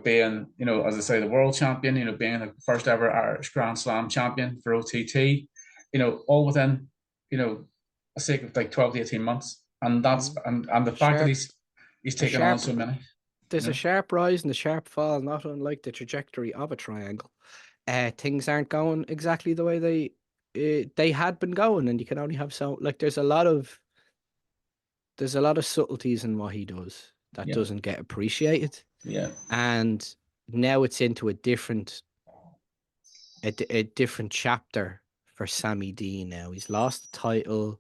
being, as I say, the world champion, being the first ever Irish Grand Slam champion for OTT, all within, a sake of like 12 to 18 months. And that's, and the fact that he's taken on so many. There's a sharp rise and a sharp fall, not unlike the trajectory of a triangle. Things aren't going exactly the way they had been going, and you can only have so like there's a lot of subtleties in what he does that doesn't get appreciated. Yeah. And now it's into a different chapter for Sammy D now. He's lost the title.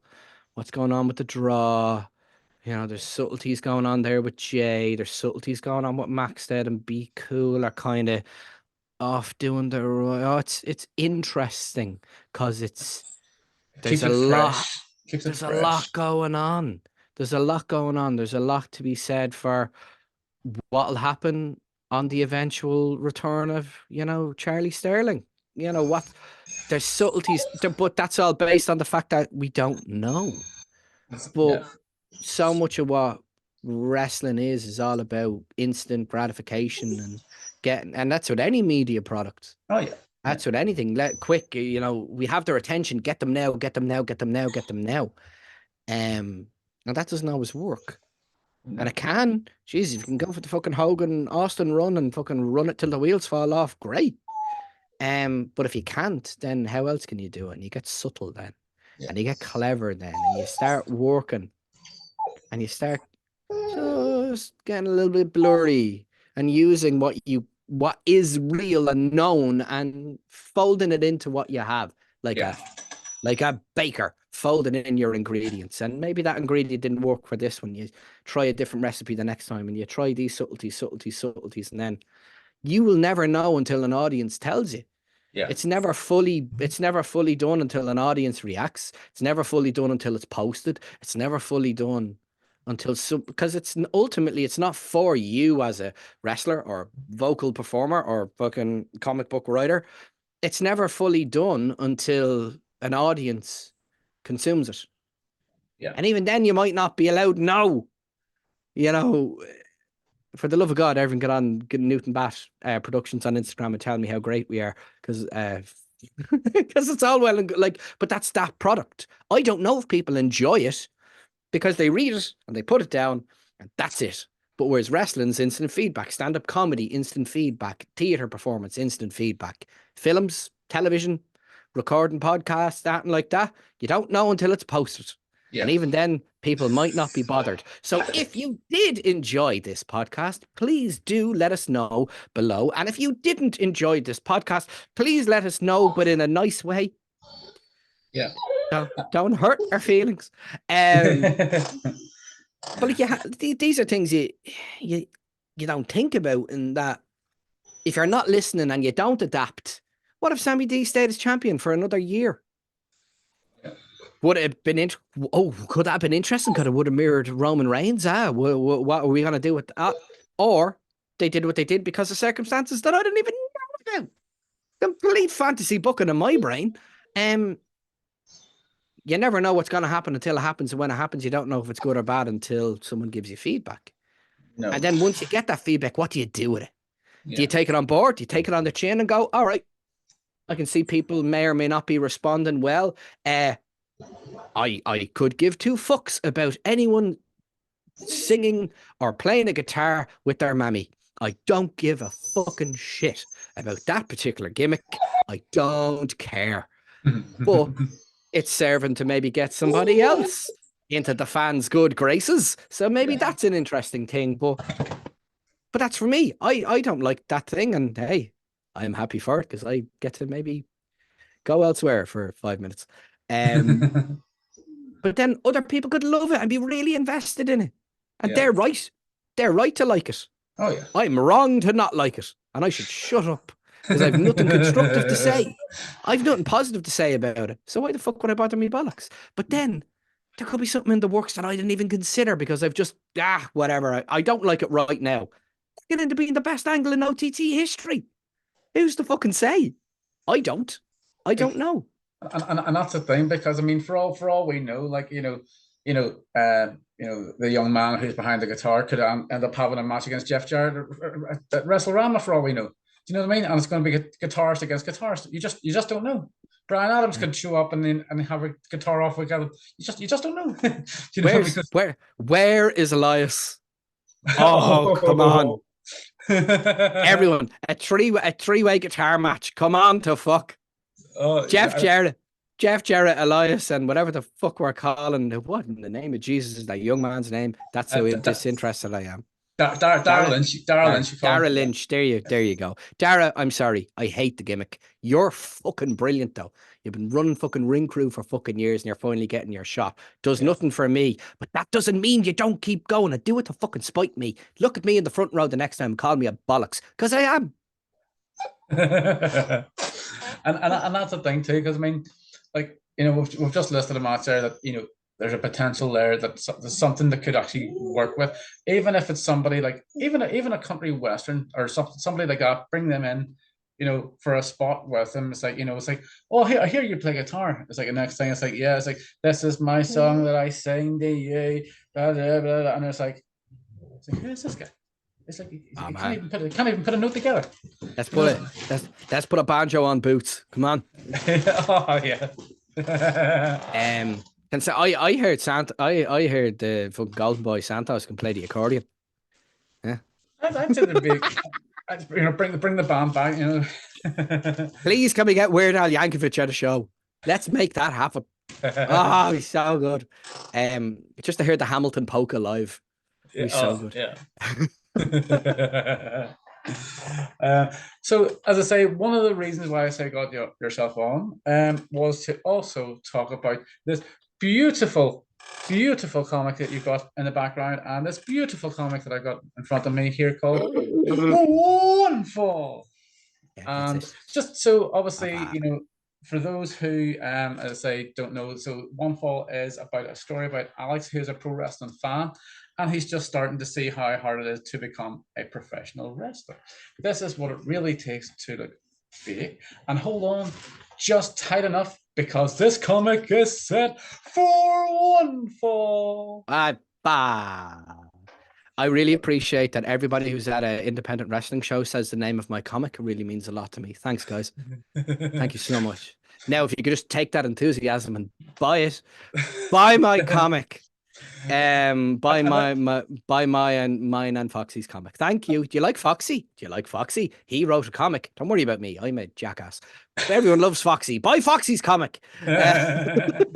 What's going on with the draw? You know, there's subtleties going on there with Jay. There's subtleties going on with Maxted and Be Cool are kind of off doing it's interesting because there's a lot going on. There's a lot going on. There's a lot to be said for what'll happen on the eventual return of, Charlie Sterling. There's subtleties, but that's all based on the fact that we don't know. But so much of what wrestling is all about instant gratification and that's with any media product. Oh yeah. That's with anything. Quick, we have their attention. Get them now, get them now, get them now, get them now. And that doesn't always work. And it can. Jeez, if you can go for the fucking Hogan Austin run and fucking run it till the wheels fall off, great. But if you can't, then how else can you do it? And you get subtle then. Yeah. And you get clever then. And you start working. And you start just getting a little bit blurry and using what is real and known and folding it into what you have. Like a baker folding in your ingredients. And maybe that ingredient didn't work for this one. You try a different recipe the next time and you try these subtleties. And then you will never know until an audience tells you. Yeah. It's never fully done until an audience reacts. It's never fully done until it's posted. It's never fully done until because it's not for you as a wrestler or vocal performer or fucking comic book writer. It's never fully done until an audience consumes it. Yeah. And even then you might not be allowed no. For the love of God, everyone get Newton Bat Productions on Instagram and tell me how great we are, because it's all well and good, but that's that product. I don't know if people enjoy it because they read it and they put it down and that's it. But whereas wrestling's instant feedback, stand-up comedy, instant feedback, theatre performance, instant feedback, films, television, recording podcasts, that and like that, you don't know until it's posted. Yeah. And even then, people might not be bothered. So if you did enjoy this podcast, please do let us know below. And if you didn't enjoy this podcast, please let us know, but in a nice way. Yeah. Don't hurt our feelings. But these are things you don't think about, in that if you're not listening and you don't adapt, what if Sammy D stayed as champion for another year? Would it have been could that have been interesting? Could it would have mirrored Roman Reigns? What are we going to do with that? Or they did what they did because of circumstances that I didn't even know about. Complete fantasy booking in my brain. You never know what's going to happen until it happens. And when it happens, you don't know if it's good or bad until someone gives you feedback. No. And then once you get that feedback, what do you do with it? Yeah. Do you take it on board? Do you take it on the chin and go, all right, I can see people may or may not be responding well. I could give two fucks about anyone singing or playing a guitar with their mammy. I don't give a fucking shit about that particular gimmick. I don't care. But it's serving to maybe get somebody else into the fans' good graces. So maybe that's an interesting thing. But that's for me. I don't like that thing. And hey, I'm happy for it because I get to maybe go elsewhere for 5 minutes. But then other people could love it and be really invested in it. And they're right. They're right to like it. Oh, yeah. I'm wrong to not like it. And I should shut up because I've nothing constructive to say. I've nothing positive to say about it. So why the fuck would I bother me bollocks? But then there could be something in the works that I didn't even consider because I've just, whatever. I don't like it right now. Get into being the best angle in OTT history. Who's to fucking say? I don't know. And that's the thing, because I mean, for all we know, like the young man who's behind the guitar could end up having a match against Jeff Jarrett at WrestleRama, for all we know. Do you know what I mean? And it's going to be guitarist against guitarist. You just don't know. Brian Adams could show up and have a guitar off with him. You just don't know. Do you know where is Elias? Oh, come on. Everyone. Everyone, a three-way guitar match. Come on to fuck. Oh, Jeff Jarrett, Elias, and whatever the fuck we're calling. What in the name of Jesus is that young man's name? That's how disinterested I am. Dara Lynch. Dara Lynch. Dara Lynch. There you go. Dara, I'm sorry. I hate the gimmick. You're fucking brilliant though. You've been running fucking ring crew for fucking years and you're finally getting your shot. Does nothing for me, but that doesn't mean you don't keep going and do it to fucking spite me. Look at me in the front row the next time and call me a bollocks, because I am. and that's the thing too, because I mean, like, you know, we've just listed a match there that, you know, there's a potential there that there's something that could actually work with, even if it's somebody like even a country western or somebody like that. Bring them in, you know, for a spot with them. It's like, you know, it's like, oh, I hear you play guitar. It's like the next thing, it's like, yeah, it's like, this is my song that I sing to you, blah, blah, blah, blah. And it's like who is this guy? It's like, can't even put a note together. Let's put a banjo on Boots. Come on. Oh yeah. And so I heard I heard the fucking Golden Boy Santos can play the accordion. Yeah. I'd say there'd be, you know, bring the band back, you know. Please, can we get Weird Al Yankovic at a show? Let's make that happen. Oh, he's so good. Just to hear the Hamilton polka live. He's so good. Yeah. So as I say, one of the reasons why I say got yourself on was to also talk about this beautiful comic that you've got in the background, and this beautiful comic that I got in front of me here called Wonderful. And just so obviously, you know, for those who, as I say, don't know, so Wonderful is about a story about Alex, who's a pro wrestling fan, and he's just starting to see how hard it is to become a professional wrestler. This is what it really takes to look big. And hold on just tight enough, because this comic is set for Wonderful. I really appreciate that everybody who's at an independent wrestling show says the name of my comic. It really means a lot to me. Thanks, guys. Thank you so much. Now, if you could just take that enthusiasm and buy it, buy my comic. Buy mine and Foxy's comic. Thank you. Do you like Foxy? He wrote a comic. Don't worry about me. I'm a jackass. Everyone loves Foxy. Buy Foxy's comic. The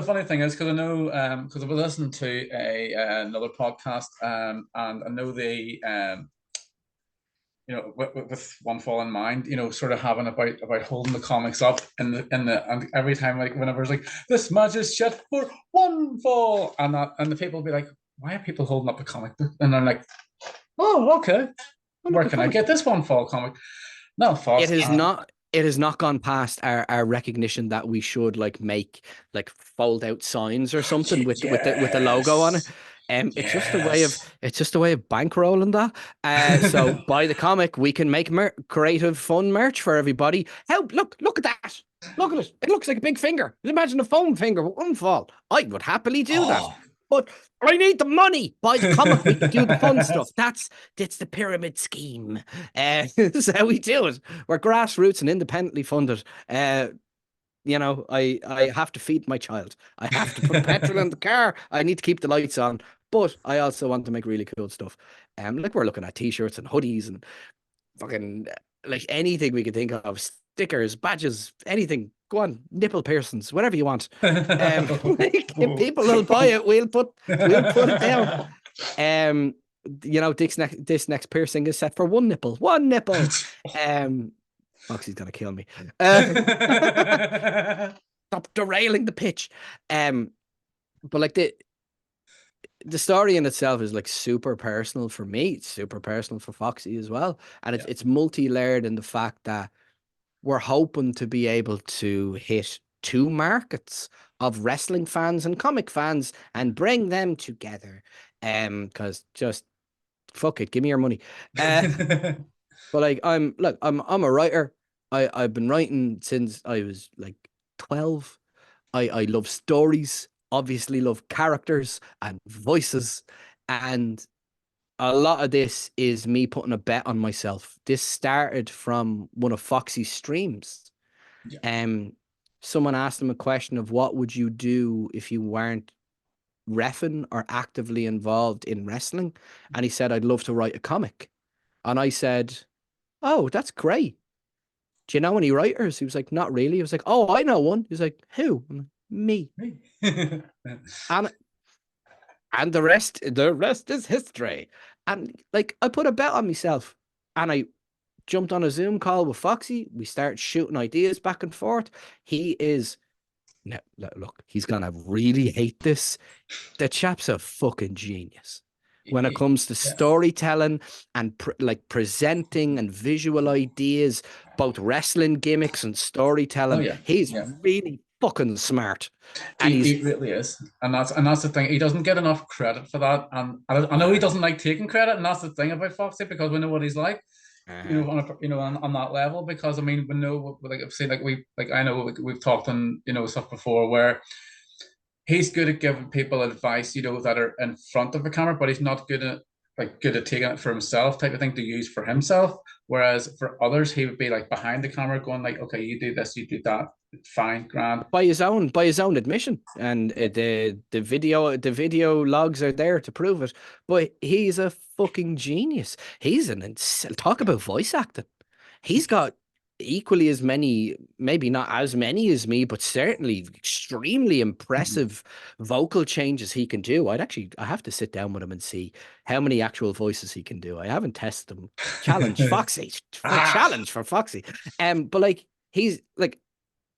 funny thing is, because I know, because I was listening to another podcast, and I know they, you know, with Wonderful in mind, you know, sort of having about holding the comics up and every time, like, whenever it's like, this match is shit for Wonderful, and the people will be like, why are people holding up a comic book? And I'm like, oh, okay, where can I get this Wonderful comic? No, Fox. It has not gone past our recognition that we should like make like fold out signs or something with the logo on it. It's just a way of bankrolling that. So buy the comic, we can make creative, fun merch for everybody. Look at that! Look at it! It looks like a big finger. Imagine a foam finger with one fall. I would happily do that, but I need the money. Buy the comic, we can do the fun stuff. That's the pyramid scheme. That's how we do it. We're grassroots and independently funded. You know, I have to feed my child. I have to put petrol in the car. I need to keep the lights on. But I also want to make really cool stuff. Like we're looking at t-shirts and hoodies and fucking like anything we can think of, stickers, badges, anything. Go on, nipple piercings, whatever you want. Like, if people will buy it, we'll put it down. You know, this next piercing is set for one nipple. One nipple. Foxy's gonna kill me. Stop derailing the pitch. But like the story in itself is like super personal for me. It's super personal for Foxy as well, and it's multi-layered in the fact that we're hoping to be able to hit two markets of wrestling fans and comic fans and bring them together. Because just fuck it, give me your money. But like I'm a writer. I've been writing since I was like 12. I love stories, obviously love characters and voices, and a lot of this is me putting a bet on myself. This started from one of Foxy's streams. Someone asked him a question of what would you do if you weren't reffing or actively involved in wrestling. And he said, I'd love to write a comic. And I said, oh, that's great. Do you know any writers? He was like, not really. He was like, oh, I know one. He was like, who? I'm like, me. And the rest is history. And like, I put a bet on myself, and I jumped on a Zoom call with Foxy. We started shooting ideas back and forth. He is, now, look, he's gonna really hate this. The chap's a fucking genius when it comes to storytelling and like presenting and visual ideas, both wrestling gimmicks and storytelling. Oh, yeah. He's really fucking smart. And he really is, and that's the thing. He doesn't get enough credit for that, and I know he doesn't like taking credit, and that's the thing about Foxy, because we know what he's like. On that level, because I mean, we know, like I've seen, I know we've talked on stuff before where he's good at giving people advice, that are in front of the camera, but he's not good at taking it for himself, type of thing, to use for himself. Whereas for others, he would be like behind the camera going like, okay, you do this, you do that, fine, grand. By his own admission, and the video logs are there to prove it. But he's a fucking genius. He's talk about voice acting. He's got equally as many, maybe not as many as me, but certainly extremely impressive vocal changes he can do. I have to sit down with him and see how many actual voices he can do. I haven't tested them. Challenge Foxy. Challenge for Foxy. But like, he's like,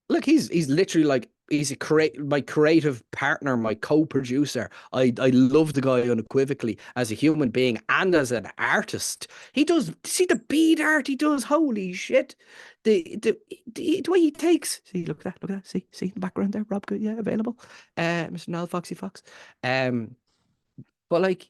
look, he's literally like, he's my creative partner, my co-producer. I love the guy unequivocally as a human being and as an artist. He does, see the bead art he does, holy shit. The way he takes, see, look at that, see in the background there, Rob Good, yeah, available. Mr. Nell Foxy Fox. But like,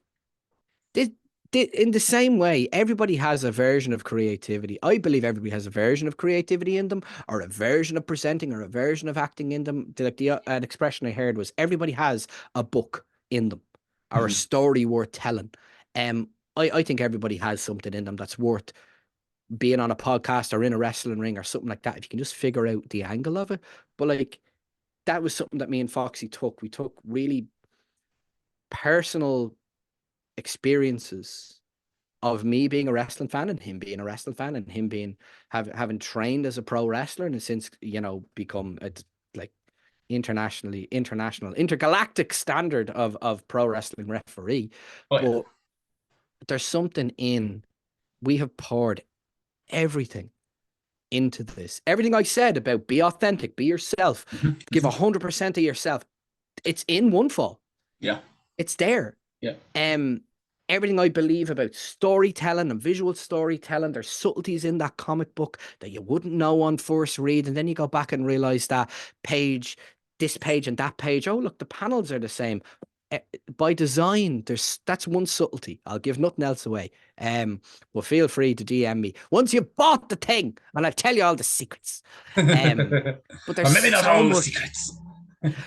in the same way, everybody has a version of creativity. I believe everybody has a version of creativity in them, or a version of presenting, or a version of acting in them. Like an expression I heard was, everybody has a book in them, or a story worth telling. I think everybody has something in them that's worth being on a podcast or in a wrestling ring or something like that, if you can just figure out the angle of it. But like, that was something that me and Foxy took. We took really personal experiences of me being a wrestling fan and him being a wrestling fan, and him being having trained as a pro wrestler and since become a like intergalactic standard of pro wrestling referee. But there's something in, we have poured everything into this. Everything I said about be authentic, be yourself, give 100% of yourself, it's in Onefall. Yeah, it's there. Yeah. Everything I believe about storytelling and visual storytelling, there's subtleties in that comic book that you wouldn't know on first read, and then you go back and realize that this page and that page, oh look, the panels are the same. By design, that's one subtlety. I'll give nothing else away. Well, feel free to DM me once you've bought the thing, and I'll tell you all the secrets. But there's maybe not so all much. the secrets.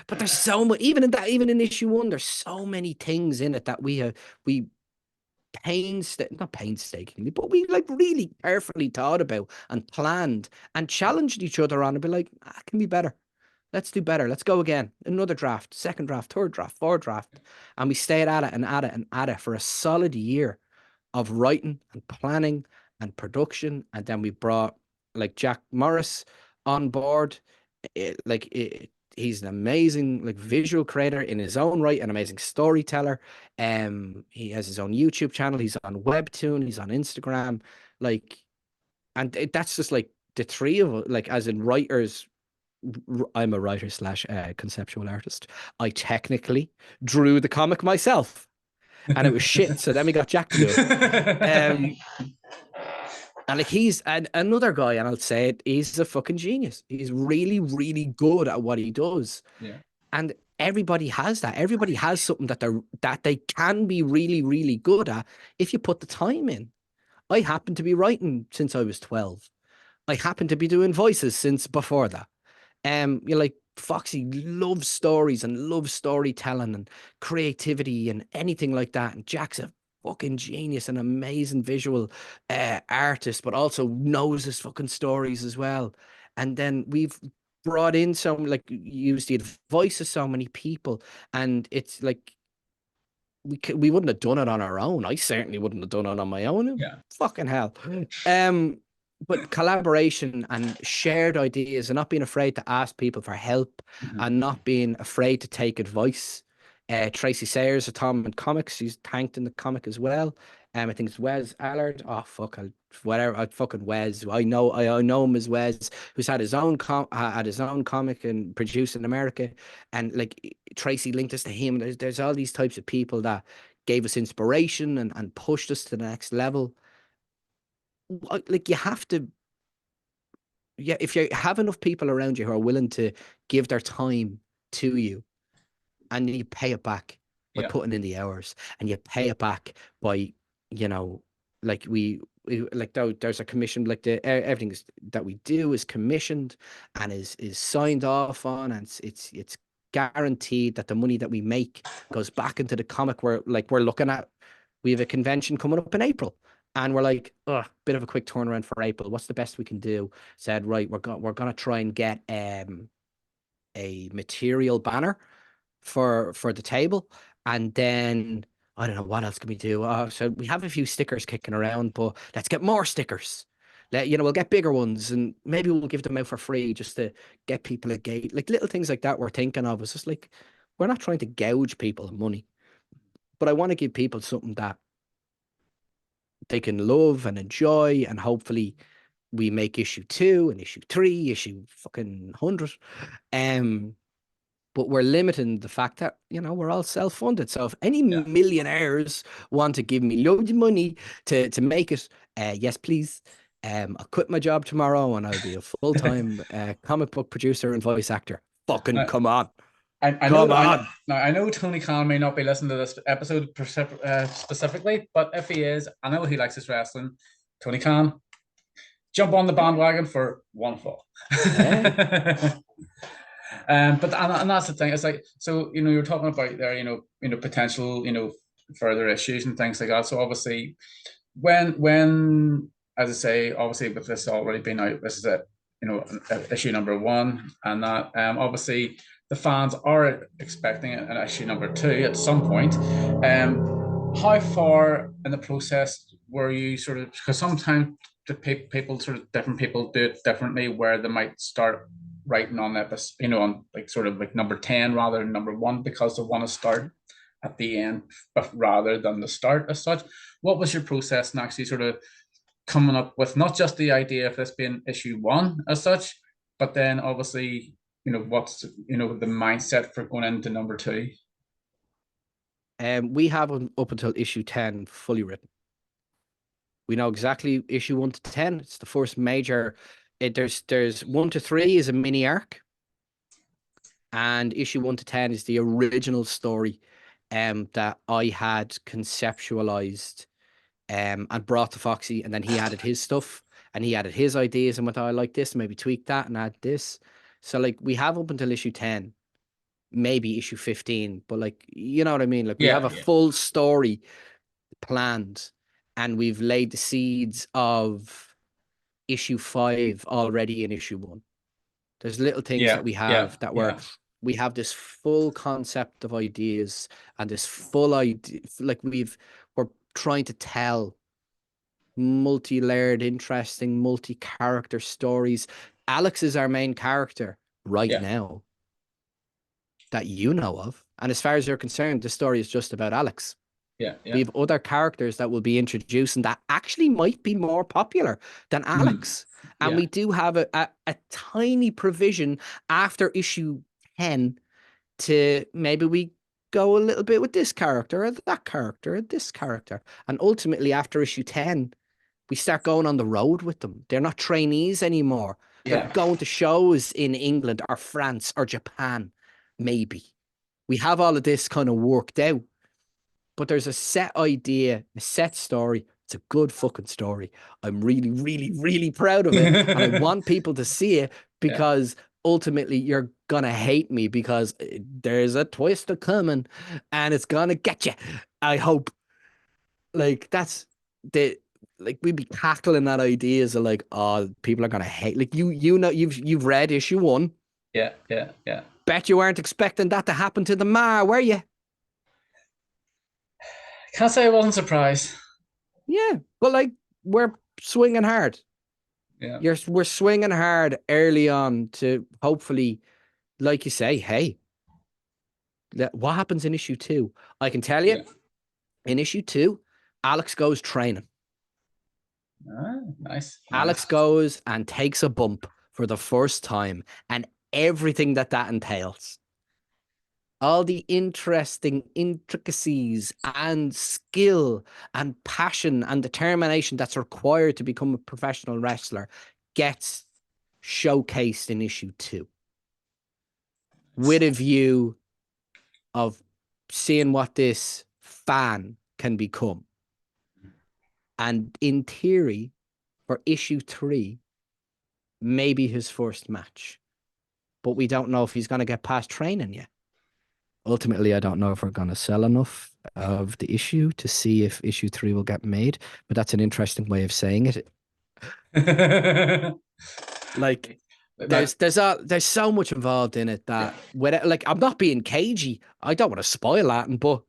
But there's so much, even in issue 1, there's so many things in it that we not painstakingly, but we like really carefully thought about and planned and challenged each other on, and be like, it can be better. Let's do better. Let's go again. Another draft, second draft, third draft, fourth draft. And we stayed at it and at it and at it for a solid year of writing and planning and production. And then we brought like Jack Morris on board. He's an amazing like visual creator in his own right, an amazing storyteller. He has his own YouTube channel. He's on Webtoon. He's on Instagram. And that's just like the three of us, like as in writers. I'm a writer slash conceptual artist. I technically drew the comic myself, and it was shit. So then we got Jack to do it. And like, he's another guy, and I'll say it, he's a fucking genius. He's really, really good at what he does. Yeah. And everybody has that. Everybody has something that they can be really, really good at if you put the time in. I happen to be writing since I was 12. I happen to be doing voices since before that. You're like, Foxy loves stories and loves storytelling and creativity and anything like that. And Jack's a fucking genius, an amazing visual artist, but also knows his fucking stories as well. And then we've brought in some, like, used the advice of so many people, and it's like, we wouldn't have done it on our own. I certainly wouldn't have done it on my own. Yeah. Fucking hell. But collaboration and shared ideas and not being afraid to ask people for help and not being afraid to take advice. Tracy Sayers of Tom and Comics, he's tanked in the comic as well. I think it's Wes Allard. Oh fuck, whatever. I fucking Wes. I know him as Wes, who's had his own comic and produced in America, and like Tracy linked us to him. There's all these types of people that gave us inspiration and pushed us to the next level. Like you have to, yeah, if you have enough people around you who are willing to give their time to you, and you pay it back by putting in the hours, and you pay it back by, you know, like we like there's a commission, like everything that we do is commissioned and is signed off on, and it's guaranteed that the money that we make goes back into the comic. We're looking at, we have a convention coming up in April. And we're like, oh, bit of a quick turnaround for April. What's the best we can do? Said, right, we're gonna try and get a material banner for the table, and then I don't know what else can we do. So we have a few stickers kicking around, but let's get more stickers. We'll get bigger ones, and maybe we'll give them out for free just to get people engaged. Like little things like that we're thinking of. It's just like, we're not trying to gouge people money, but I want to give people something that they can love and enjoy, and hopefully we make issue 2 and issue 3, issue fucking 100. But we're limiting the fact that, we're all self-funded. So if any millionaires want to give me loads of money to make it, yes, please. I'll quit my job tomorrow and I'll be a full-time comic book producer and voice actor. Fucking come on. I know Tony Khan may not be listening to this episode specifically, but if he is, I know he likes his wrestling. Tony Khan, jump on the bandwagon for Wonderful. But that's the thing. It's like, so you're talking about there, potential, further issues and things like that. So obviously, when as I say, obviously with this already being out, this is issue number 1, and that obviously the fans are expecting an issue number 2 at some point. How far in the process were you sort of, because sometimes different people do it differently, where they might start writing on episode, on like number 10 rather than number 1, because they want to start at the end, but rather than the start as such. What was your process in actually sort of coming up with not just the idea of this being issue 1 as such, but then obviously, what's the mindset for going into number 2? We have up until issue 10 fully written. We know exactly issue 1 to 10. It's the first major. There's 1 to 3 is a mini arc, and issue 1 to 10 is the original story that I had conceptualized and brought to Foxy, and then he added his stuff and he added his ideas and went, oh, I like this, maybe tweak that and add this. So like we have up until issue 10, maybe issue 15, but like, you know what I mean? Like we have a full story planned, and we've laid the seeds of issue 5 already in issue 1. There's little things that we have we have this full concept of ideas and this full idea, like we're trying to tell multi-layered, interesting, multi-character stories. Alex is our main character right now that you know of, and as far as you're concerned, the story is just about Alex. We have other characters that will be introduced and that actually might be more popular than Alex. And we do have a tiny provision after issue 10 to maybe we go a little bit with this character or that character or this character. And ultimately after issue 10, we start going on the road with them. They're not trainees anymore. They're going to shows in England or France or Japan, maybe. We have all of this kind of worked out. But there's a set idea, a set story. It's a good fucking story. I'm really, really, really proud of it. And I want people to see it, because ultimately you're going to hate me, because there's a twist coming and it's going to get you. I hope. Like that's we'd be cackling at ideas of like, oh, people are going to hate. Like you've read issue 1. Yeah. Bet you weren't expecting that to happen to the Ma, were you? Can't say I wasn't surprised. Yeah, but like we're swinging hard. Yeah. We're swinging hard early on to hopefully, like you say, hey, what happens in issue 2? I can tell you, Yeah. in issue 2, Alex goes training. Ah, nice. Alex goes and takes a bump for the first time, and everything that entails. All the interesting intricacies and skill and passion and determination that's required to become a professional wrestler gets showcased in issue 2 with a view of seeing what this fan can become. And in theory, for issue 3, maybe his first match. But we don't know if he's going to get past training yet. Ultimately, I don't know if we're going to sell enough of the issue to see if issue 3 will get made. But that's an interesting way of saying it. Like, there's so much involved in it that like, I'm not being cagey. I don't want to spoil that, but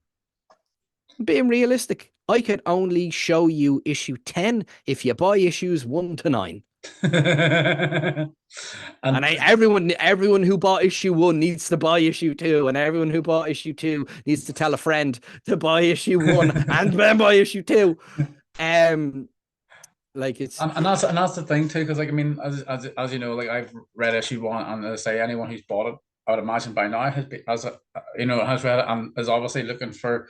being realistic, I can only show you issue 10 if you buy issues 1 to 9. And everyone who bought issue 1 needs to buy issue 2, and everyone who bought issue 2 needs to tell a friend to buy issue 1 and then buy issue 2. Like it's and that's the thing too, because like I mean, as you know, like I've read issue 1, and as I say, anyone who's bought it, I would imagine by now has has read it and is obviously looking for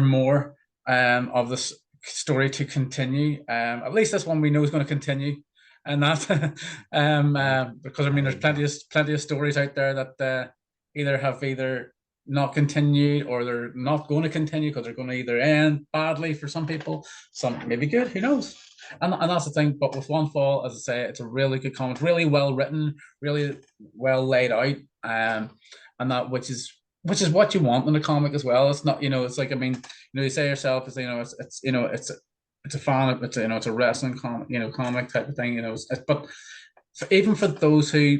more of this story to continue. At least this one we know is going to continue, and that because I mean, there's plenty of stories out there that either not continued or they're not going to continue because they're going to either end badly for some people, some maybe good, who knows. And that's the thing. But with One Fall, as I say, it's a really good comic, really well written, really well laid out, and that which is what you want in a comic as well. It's not, it's like, I mean, you say yourself, it's it's a fan, it's a wrestling comic, comic type of thing, but even for those who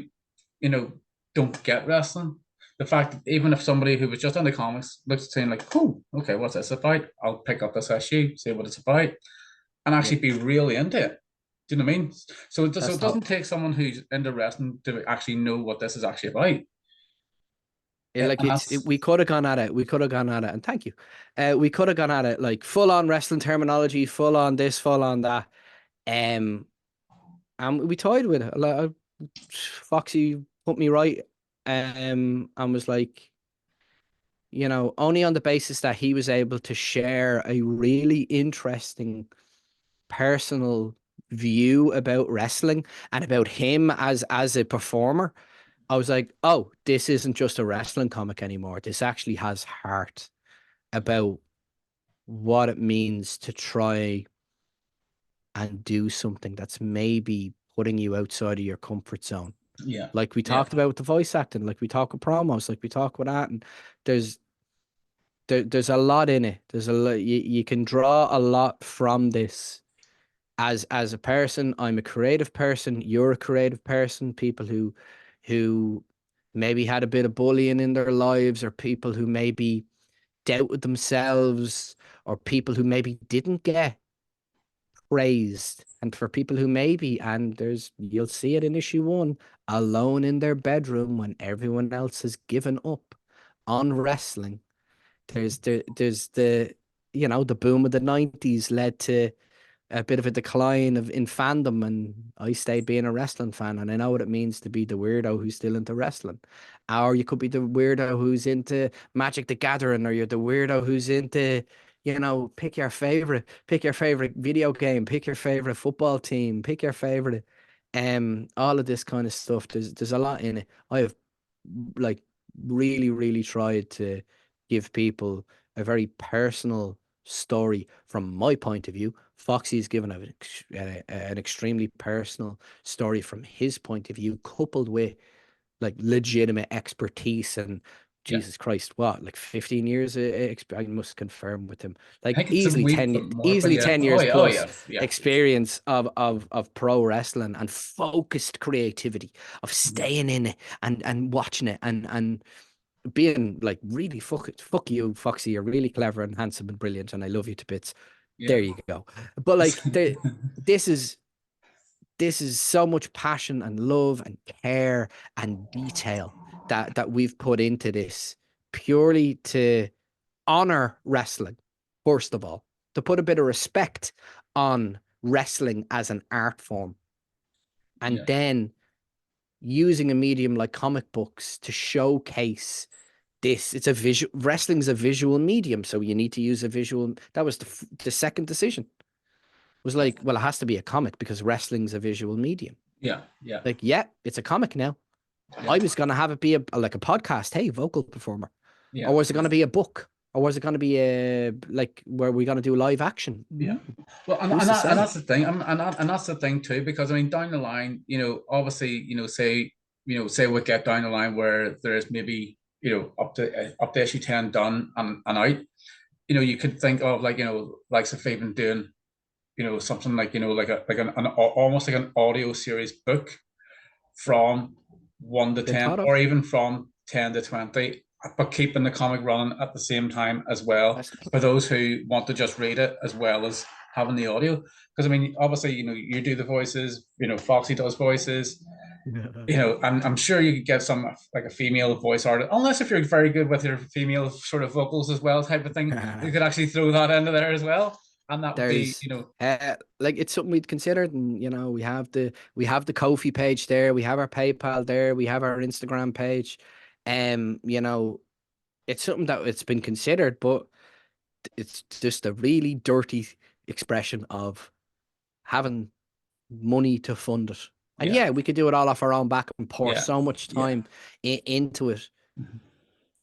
don't get wrestling, the fact that even if somebody who was just on the comics looks at saying like, oh, okay, what's this about? I'll pick up this issue, see what it's about, and actually be really into it. Do you know what I mean? So it doesn't take someone who's into wrestling to actually know what this is actually about. Like we could have gone at it. And thank you. We could have gone at it like full on wrestling terminology, full on this, full on that. And we toyed with it. Like, Foxy put me right. And was like, only on the basis that he was able to share a really interesting personal view about wrestling and about him as a performer. I was like, oh, this isn't just a wrestling comic anymore. This actually has heart about what it means to try and do something that's maybe putting you outside of your comfort zone. Yeah. Like we talked about with the voice acting, like we talk with promos, like we talk with that. And there's a lot in it. There's a lot, you can draw a lot from this. As a person, I'm a creative person. You're a creative person. People who maybe had a bit of bullying in their lives, or people who maybe doubted themselves, or people who maybe didn't get praised. And for people who maybe, and you'll see it in issue 1, alone in their bedroom when everyone else has given up on wrestling. There's the the boom of the 90s led to a bit of a decline in fandom, and I stayed being a wrestling fan, and I know what it means to be the weirdo who's still into wrestling. Or you could be the weirdo who's into Magic the Gathering, or you're the weirdo who's into, pick your favorite video game, pick your favorite football team, pick your favorite, all of this kind of stuff. There's a lot in it. I have like really, really tried to give people a very personal story from my point of view. Foxy's given an extremely personal story from his point of view, coupled with like legitimate expertise and Jesus Christ, what, like 15 years? I must confirm with him. Like easily 10 years plus experience of pro wrestling and focused creativity of staying in it and watching it and being like really fuck you, Foxy. You're really clever and handsome and brilliant, and I love you to bits. Yeah. There you go. But like this is so much passion and love and care and detail that we've put into this purely to honor wrestling, first of all, to put a bit of respect on wrestling as an art form, and Yeah. then using a medium like comic books to showcase this. It's a visual, wrestling's a visual medium, so you need to use a visual. That was the second decision. Was like, well, it has to be a comic because wrestling's a visual medium. Yeah. Yeah. Like, yeah, it's a comic now. Yeah. I was gonna have it be like a podcast. Hey, vocal performer. Yeah. Or was it gonna be a book? Or was it gonna be a like where we're gonna do live action? Yeah. Well, and that's the thing, and that's the thing too, because I mean, down the line, obviously, say we get down the line where there's maybe up to issue 10 done and out, you could think of like if even doing something like an almost like an audio series book from 1 to Been 10, thought of? or even from 10 to 20, but keeping the comic running at the same time as well, That's for those who want to just read it as well as having the audio. Because I mean, obviously, you do the voices, Foxy does voices, and I'm sure you could get some like a female voice artist, unless if you're very good with your female sort of vocals as well, type of thing. You could actually throw that into there as well, and that would be, There's like it's something we'd considered, and we have the Ko-fi page there, we have our PayPal there, we have our Instagram page. It's something that it's been considered, but it's just a really dirty expression of having money to fund it. And Yeah. yeah, we could do it all off our own back and pour Yeah. so much time into it.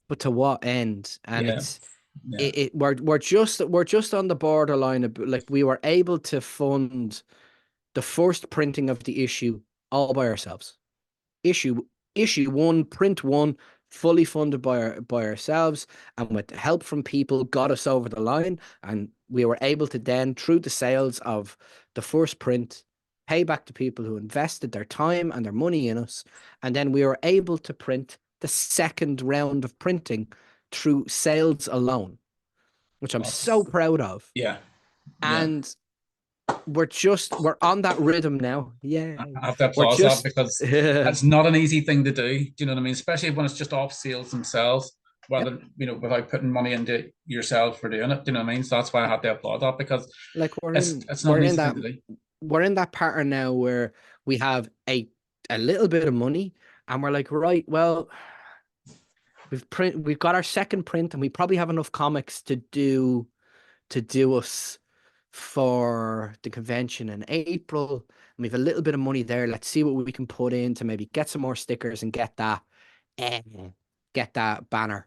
But to what end? And Yeah. we're just on the borderline of, like, we were able to fund the first printing of the issue all by ourselves. Issue one, print one, fully funded by ourselves, and with help from people, got us over the line. And we were able to then, through the sales of the first print, pay back to people who invested their time and their money in us. And then we were able to print the second round of printing through sales alone, which I'm so proud of. Yeah. And we're on that rhythm now. Yeah. I have to applaud that, because that's not an easy thing to do. Do you know what I mean? Especially when it's just off sales themselves, rather without putting money into yourself for doing it. Do you know what I mean? So that's why I have to applaud that, because like it's not an easy thing to do. We're in that pattern now where we have a little bit of money, and we're like, right, well, we've got our second print, and we probably have enough comics to do us for the convention in April, and we have a little bit of money there. Let's see what we can put in to maybe get some more stickers and get that banner.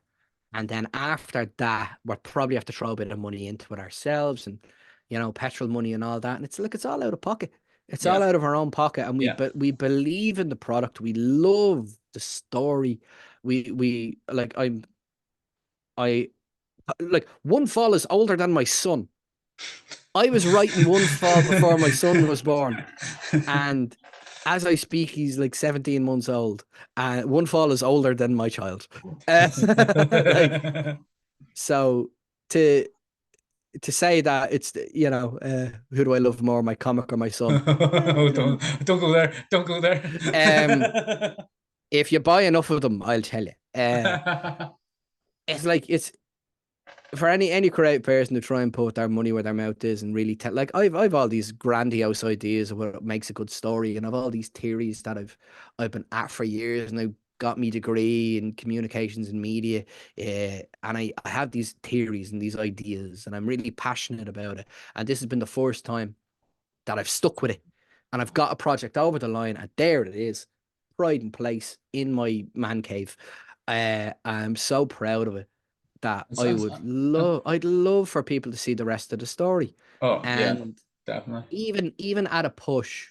And then after that, we'll probably have to throw a bit of money into it ourselves, and petrol money and all that. And it's like, it's all out of pocket. It's all out of our own pocket, and we believe in the product. We love the story. We like One Fall is older than my son. I was writing One Fall before my son was born, and as I speak, he's like 17 months old. One Fall is older than my child. So to say that it's who do I love more, my comic or my son? Don't go there. Don't go there. If you buy enough of them, I'll tell you. It's like, it's for any creative person to try and put their money where their mouth is and really tell. Like, I've all these grandiose ideas of what makes a good story, and I've all these theories that I've been at for years, and I got my degree in communications and media, and I have these theories and these ideas, and I'm really passionate about it. And this has been the first time that I've stuck with it, and I've got a project over the line, and there it is, pride and place in my man cave. I'm so proud of it that I'd love for people to see the rest of the story. And definitely. Even at a push,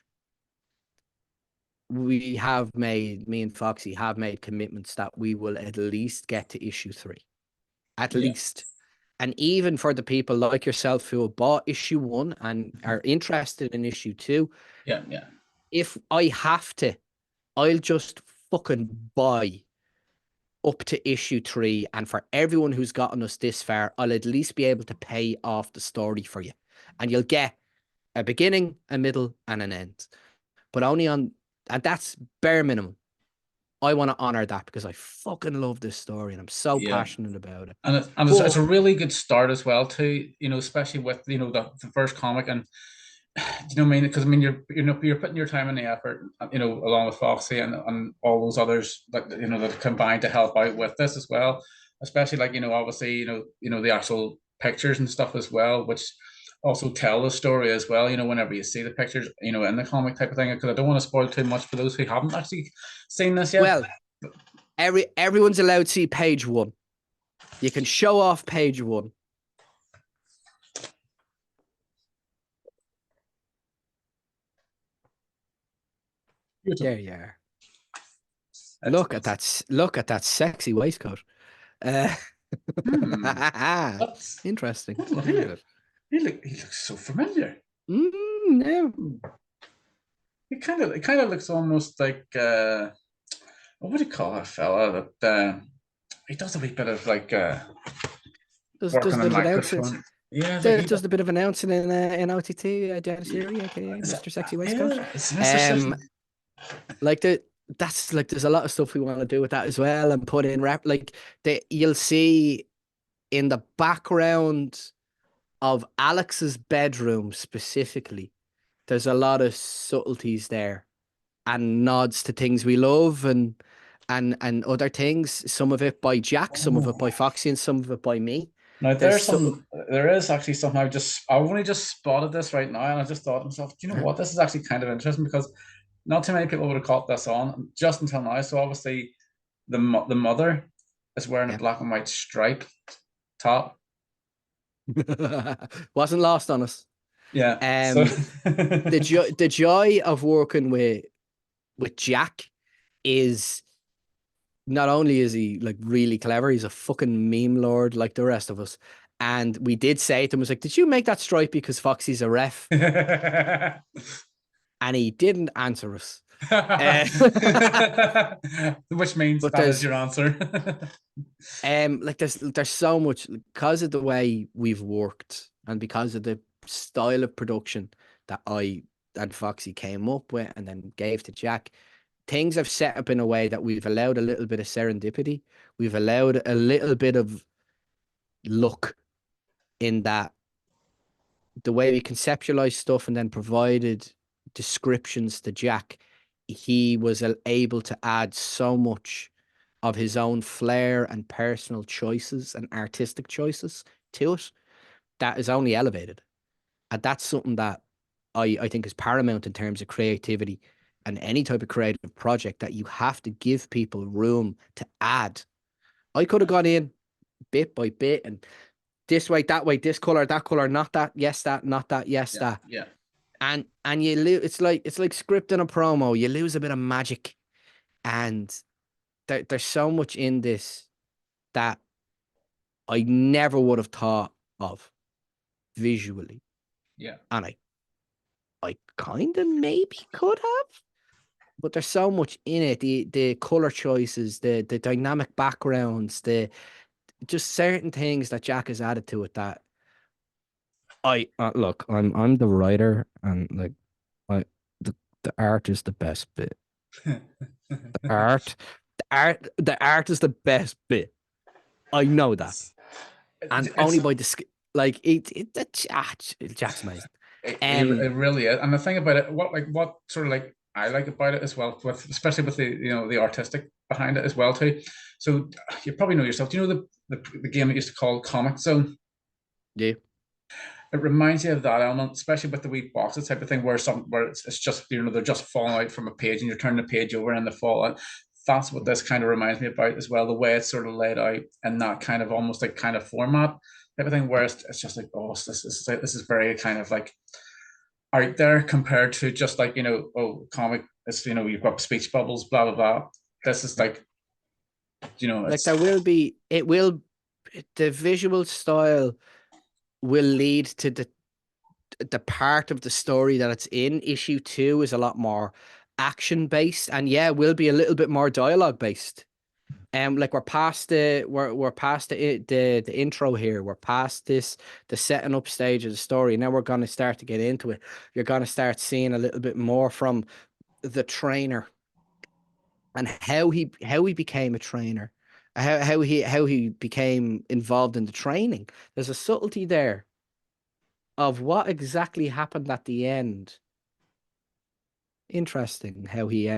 me and Foxy have made commitments that we will at least get to issue 3. At least. And even for the people like yourself who have bought issue 1 and are interested in issue 2. If I have to, I'll just fucking buy up to issue 3, and for everyone who's gotten us this far, I'll at least be able to pay off the story for you, and you'll get a beginning, a middle, and an end. But only on, and that's bare minimum. I want to honor that because I fucking love this story and I'm so passionate about it. And it's a really good start as well too, especially with the first comic. And you know what I mean? Because I mean you're putting your time and the effort, along with Foxy and all those others that combine to help out with this as well. Especially like obviously the actual pictures and stuff as well, which also tell the story as well. Whenever you see the pictures, in the comic type of thing. Because I don't want to spoil too much for those who haven't actually seen this yet. Well, everyone's allowed to see page 1. You can show off page 1. There you are. Look at that sexy waistcoat. Interesting. He looks so familiar. No. It kind of looks almost like what would you call that fella that he does a wee bit of like does a bit of announcing. Yeah, does a bit of announcing in OTT, Dennis Leary, aka Mr. Sexy Waistcoat. Yeah, it's Mr. Like that's like there's a lot of stuff we want to do with that as well, and put in rap like you'll see in the background of Alex's bedroom specifically. There's a lot of subtleties there and nods to things we love and other things. Some of it by Jack, some of it by Foxy, and some of it by me. Now there is actually something I've only just spotted this right now, and I just thought to myself, do you know what? This is actually kind of interesting because not too many people would have caught this on just until now. So obviously, the mother is wearing a black and white striped top. Wasn't lost on us. Yeah. The joy of working with Jack is not only is he like really clever, he's a fucking meme lord like the rest of us. And we did say to him, was like, did you make that stripe because Foxy's a ref? And he didn't answer us. Which means that is your answer. Like there's so much because of the way we've worked and because of the style of production that I and Foxy came up with and then gave to Jack. Things have set up in a way that we've allowed a little bit of serendipity. We've allowed a little bit of luck in that the way we conceptualized stuff and then provided descriptions to Jack, he was able to add so much of his own flair and personal choices and artistic choices to it that is only elevated. And that's something that I think is paramount in terms of creativity and any type of creative project, that you have to give people room to add. I could have gone in bit by bit and this way, that way, this color, that color, not that, yes, that, not that, yes, that. Yeah. And you lose. It's like scripting a promo. You lose a bit of magic, and there's so much in this that I never would have thought of visually. Yeah, and I kind of maybe could have, but there's so much in it. The color choices, the dynamic backgrounds, the just certain things that Jack has added to it that. Look, I'm the writer, and like, the art is the best bit. The art is the best bit. I know that, and only by the like Jack's amazing. It really is, and the thing about it, what sort of like I like about it as well, especially with the the artistic behind it as well too. So you probably know yourself. Do you know the game that used to call Comic Zone? Yeah. It reminds you of that element, especially with the wee boxes type of thing, where it's just they're just falling out from a page, and you're turning the page over and they fall out. That's what this kind of reminds me about as well. The way it's sort of laid out in that kind of almost like kind of format type of thing, where it's just like, oh, this is very kind of like out there compared to just like comic. It's you've got speech bubbles, blah blah blah. This is like like the visual style will lead to the part of the story that it's in. Issue 2 is a lot more action based, and will be a little bit more dialogue based. Like we're past the intro here. We're past this, the setting up stage of the story. Now we're going to start to get into it. You're going to start seeing a little bit more from the trainer and how he became a trainer, how he became involved in the training. There's a subtlety there of what exactly happened at the end. Interesting how he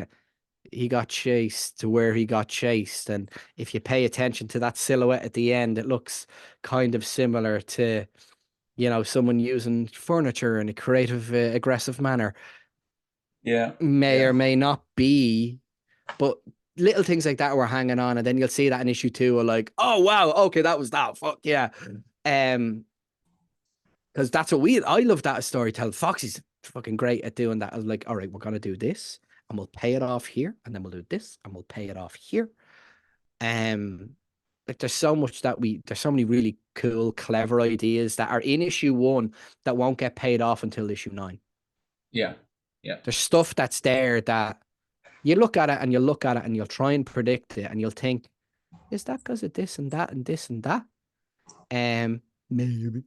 got chased to where he got chased. And if you pay attention to that silhouette at the end, it looks kind of similar to, you know, someone using furniture in a creative, aggressive manner. Yeah. May or may not be, but little things like that were hanging on. And then you'll see that in issue 2 are like, oh, wow, okay, that was that. Fuck yeah. Because that's what I love that storytelling. Foxy's fucking great at doing that. I was like, all right, we're going to do this and we'll pay it off here. And then we'll do this and we'll pay it off here. Like there's so much there's so many really cool, clever ideas that are in issue 1 that won't get paid off until issue 9. Yeah. Yeah. There's stuff that's there that you look at it and you'll look at it and you'll try and predict it and you'll think, is that because of this and that and this and that? Maybe.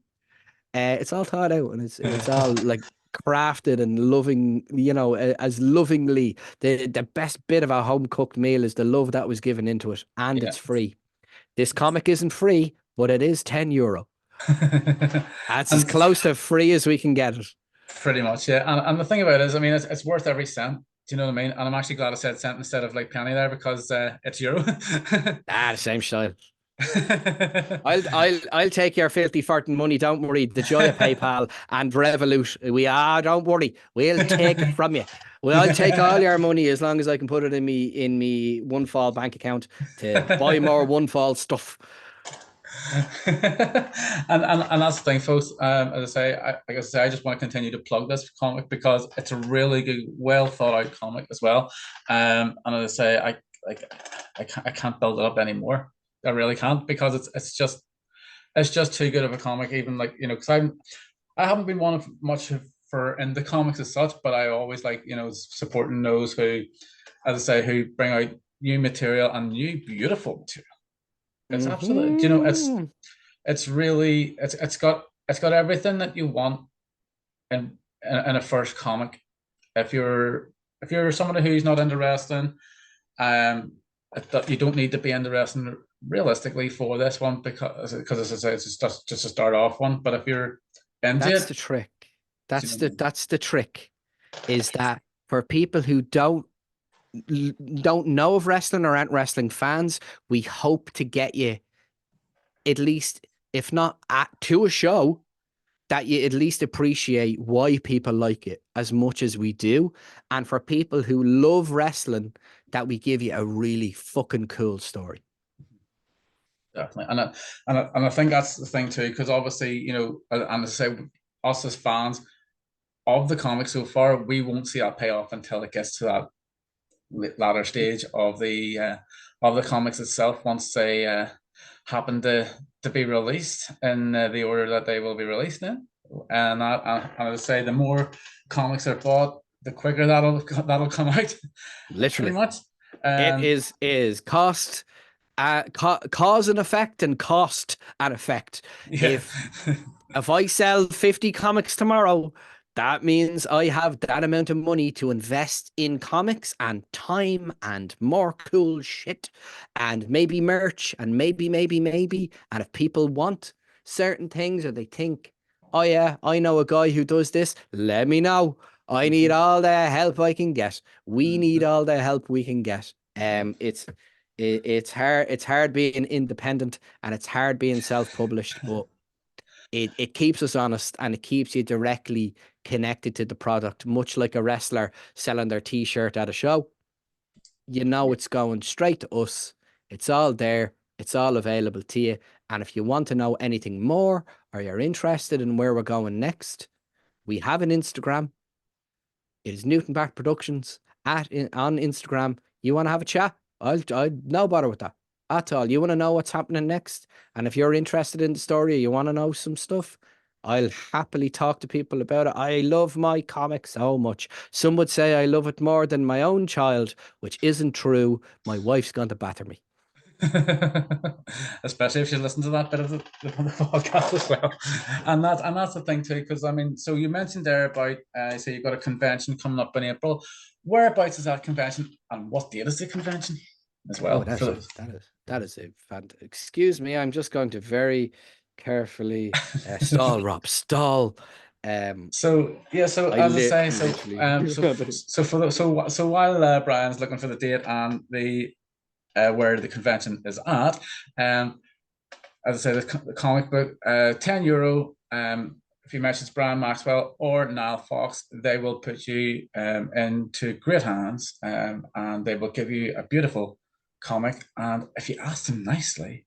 It's all thought out and it's all like crafted and loving, you know, as lovingly. The best bit of a home cooked meal is the love that was given into it, and it's free. This comic isn't free, but it is €10. That's as close to free as we can get it. Pretty much, yeah. And the thing about it is, I mean, it's worth every cent. Do you know what I mean? And I'm actually glad I said cent instead of like penny there, because it's euro. The same style. I'll take your filthy farting money. Don't worry. The joy of PayPal and Revolut. Don't worry. We'll take it from you. I'll take all your money as long as I can put it in me One Fall bank account to buy more One Fall stuff. and that's the thing, folks. As I say, I just want to continue to plug this comic because it's a really good, well thought out comic as well. And as I say, I can't build it up anymore. I really can't, because it's just too good of a comic. Even like, you know, because I haven't been one of much for in the comics as such, but I always like, you know, supporting those who, as I say, who bring out new material and new beautiful material. It's absolutely, you know, it's really, it's got everything that you want in a first comic. If you're somebody who's not into wrestling, you don't need to be into wrestling realistically for this one, because as I say, it's just a start off one. But if you're into that's the trick. That's the trick, is that for people who don't know of wrestling or aren't wrestling fans, we hope to get you at least, if not to a show, that you at least appreciate why people like it as much as we do. And for people who love wrestling, that we give you a really fucking cool story. Definitely. And I think that's the thing too, because obviously, you know, and as I say, us as fans of the comic so far, we won't see that payoff until it gets to that latter stage of the comics itself, once they happen to be released in the order that they will be released in. And I would say the more comics are bought, the quicker that'll come out. Literally. Pretty much. It is cost, cause and effect, and cost and effect. Yeah. If I sell 50 comics tomorrow, that means I have that amount of money to invest in comics and time and more cool shit and maybe merch and maybe. And if people want certain things, or they think, oh yeah, I know a guy who does this, let me know. I need all the help I can get. We need all the help we can get. It's hard being independent, and it's hard being self-published, but it keeps us honest, and it keeps you directly connected to the product, much like a wrestler selling their t-shirt at a show. You know, it's going straight to us. It's all there. It's all available to you. And if you want to know anything more, or you're interested in where we're going next, we have an Instagram. It is Newton Back Productions on Instagram. You want to have a chat? I'll no bother with that at all. You want to know what's happening next, and if you're interested in the story, or you want to know some stuff, I'll happily talk to people about it. I love my comic so much. Some would say I love it more than my own child, which isn't true. My wife's going to batter me. Especially if you listen to that bit of the podcast as well. And that's the thing too, because I mean, so you mentioned there about so you've got a convention coming up in April. Whereabouts is that convention, and what date is the convention as Oh, well? that is a excuse me, I'm just going to very carefully stall, Rob, stall. So yeah, so I as I say, so literally so while Brian's looking for the date and the where the convention is at, as I say, the comic book, €10. If you message Brian Maxwell or Niall Fox, they will put you into great hands, and they will give you a beautiful comic. And if you ask them nicely,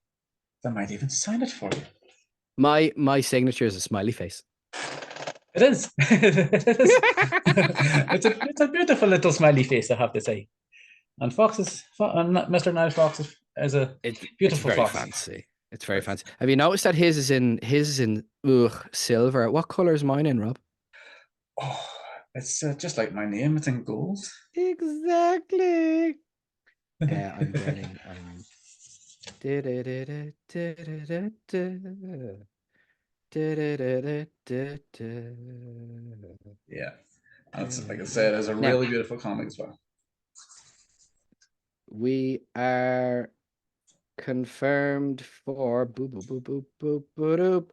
they might even sign it for you. my signature is a smiley face. It is. It is. It's a beautiful little smiley face, I have to say. And Mr. Niall Fox is a It's beautiful very fox. fancy. It's very fancy. Have you noticed that his is in silver? What color is mine in, Rob? Oh, it's just like my name. It's in gold. Exactly. I'm Yeah, that's like I said, it's a Now, really beautiful comic as well. we are confirmed for boop boop boop boop boop boop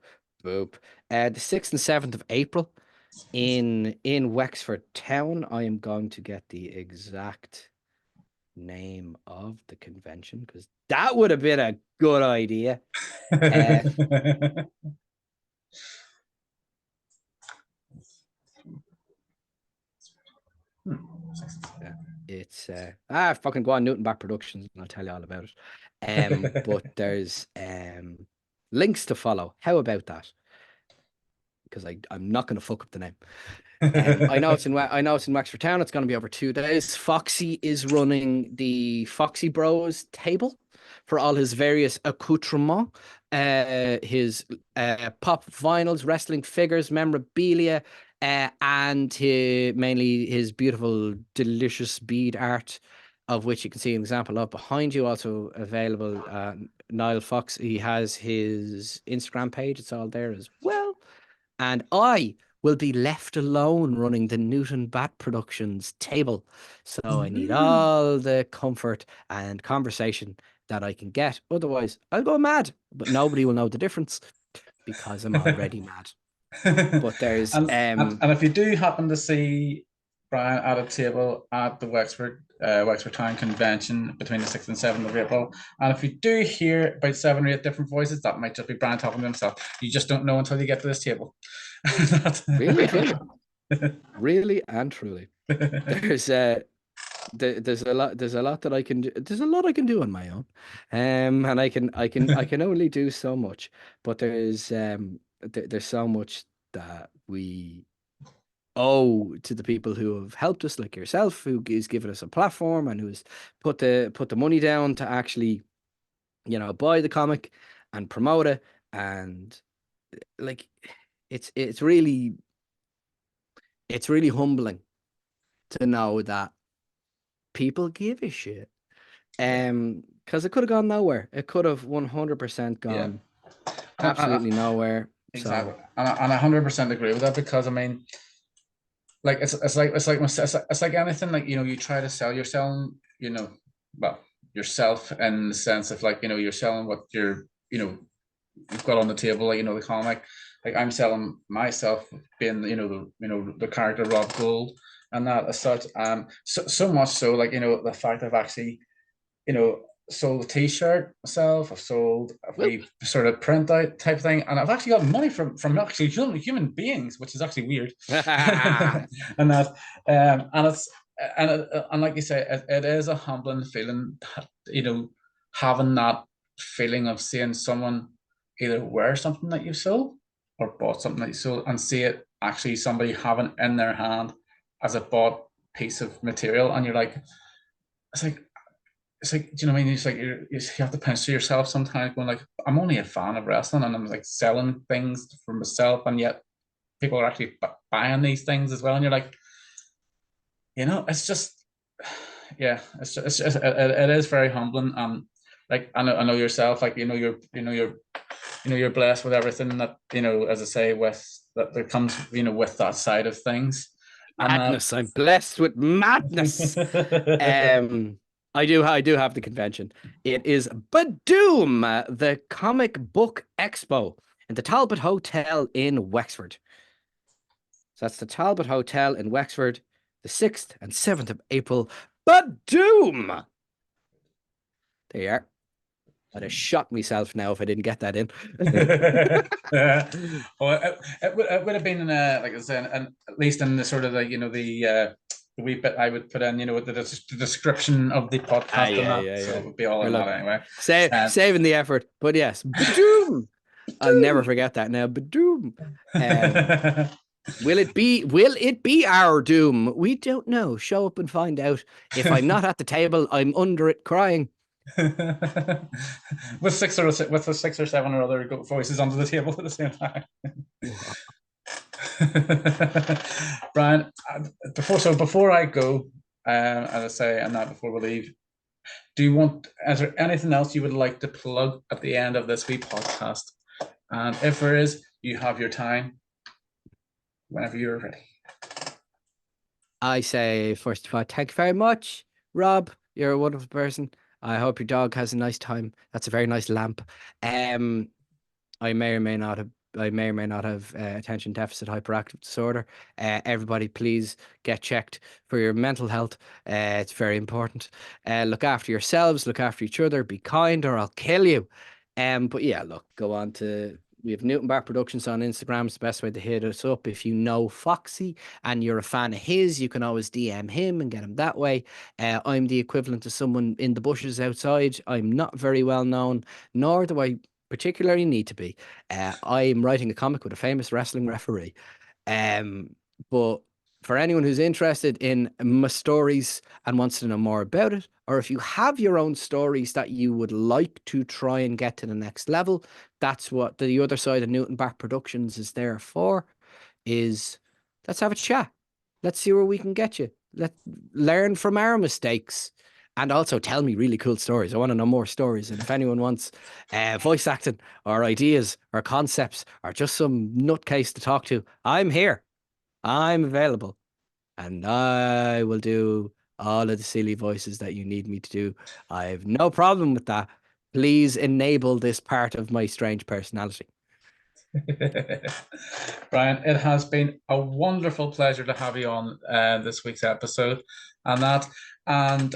boop. The 6th and 7th of April in Wexford Town. I am going to get the exact name of the convention because that would have been a good idea. It's fucking go on Newton Back Productions and I'll tell you all about it. But there's links to follow. How about that? Because I'm not going to fuck up the name. I know it's in Wexford Town. It's going to be over 2 days. Foxy is running the Foxy Bros table for all his various accoutrements, his pop vinyls, wrestling figures, memorabilia, and mainly his beautiful, delicious bead art, of which you can see an example of behind you. Also available, Niall Fox. He has his Instagram page. It's all there as well. And I will be left alone running the Newton Bat Productions table. So I need all the comfort and conversation that I can get. Otherwise, I'll go mad, but nobody will know the difference because I'm already mad. But there's and if you do happen to see Brian at a table at the Wexford Town Convention between the 6th and 7th of April, and if you do hear about 7 or 8 different voices, that might just be Brian talking to himself. You just don't know until you get to this table. Really and truly. Really and truly. There's a lot that I can do. There's a lot I can do on my own. And I can only do so much. But there's so much that we owe to the people who have helped us, like yourself, who is giving us a platform and who's put the money down to actually, buy the comic and promote it. And like it's really humbling to know that people give a shit. Because it could have gone nowhere. It could have 100% gone absolutely nowhere. Exactly. So, and I 100% agree with that, because I mean, like it's like anything, like you try to sell, you're selling, well, yourself, in the sense of, like, you're selling what you've got on the table, like, the comic. Like, I'm selling myself, being the character Rob Gould, and that as such. So much so, like, the fact I've actually sold a t-shirt myself. I've sold a sort of printout type thing, and I've actually got money from actually human beings, which is actually weird. And that and it's and like you say, it is a humbling feeling, having that feeling of seeing someone either wear something that you sold or bought something that you sold, and see it actually somebody having in their hand as a bought piece of material, and you're like, it's like, do you know what I mean? It's like you have to pinch yourself sometimes, going like, I'm only a fan of wrestling, and I'm like selling things for myself, and yet people are actually buying these things as well, and you're like, it's just, yeah, it is very humbling. like I know yourself, like you're blessed with everything that, as I say, with that comes, with that side of things. Madness. I'm blessed with madness. I do have the convention. It is Badoom, the comic book expo in the Talbot Hotel in Wexford. So that's the Talbot Hotel in Wexford, the 6th and 7th of April. Badoom! There you are. I'd have shot myself now if I didn't get that in. Well, it would have been, like I said, and at least in the sort of the wee bit I would put in, the description of the podcast and that. So it would be all in that anyway. Saving the effort. But yes, Badoom! I'll never forget that now. Badoom! Will it be our doom? We don't know. Show up and find out. If I'm not at the table, I'm under it crying. with six or seven or other voices under the table at the same time. Brian, before I go, as I say, and that before we leave, is there anything else you would like to plug at the end of this wee podcast? And if there is, you have your time whenever you're ready. I say, first of all, thank you very much, Rob. You're a wonderful person. I hope your dog has a nice time. That's a very nice lamp. I may or may not have attention deficit hyperactive disorder. Everybody, please get checked for your mental health. It's very important. Look after yourselves. Look after each other. Be kind, or I'll kill you. But yeah, look, go on to. We have Newton Bar Productions on Instagram. It's the best way to hit us up. If you know Foxy and you're a fan of his, you can always DM him and get him that way. I'm the equivalent to someone in the bushes outside. I'm not very well known, nor do I particularly need to be. I'm writing a comic with a famous wrestling referee. But for anyone who's interested in my stories and wants to know more about it, or if you have your own stories that you would like to try and get to the next level, that's what the other side of Newton Bar Productions is there for, is let's have a chat. Let's see where we can get you. Let's learn from our mistakes. And also tell me really cool stories. I want to know more stories. And if anyone wants voice acting or ideas or concepts or just some nutcase to talk to, I'm here. I'm available. And I will do all of the silly voices that you need me to do. I have no problem with that. Please enable this part of my strange personality. Brian, it has been a wonderful pleasure to have you on this week's episode. And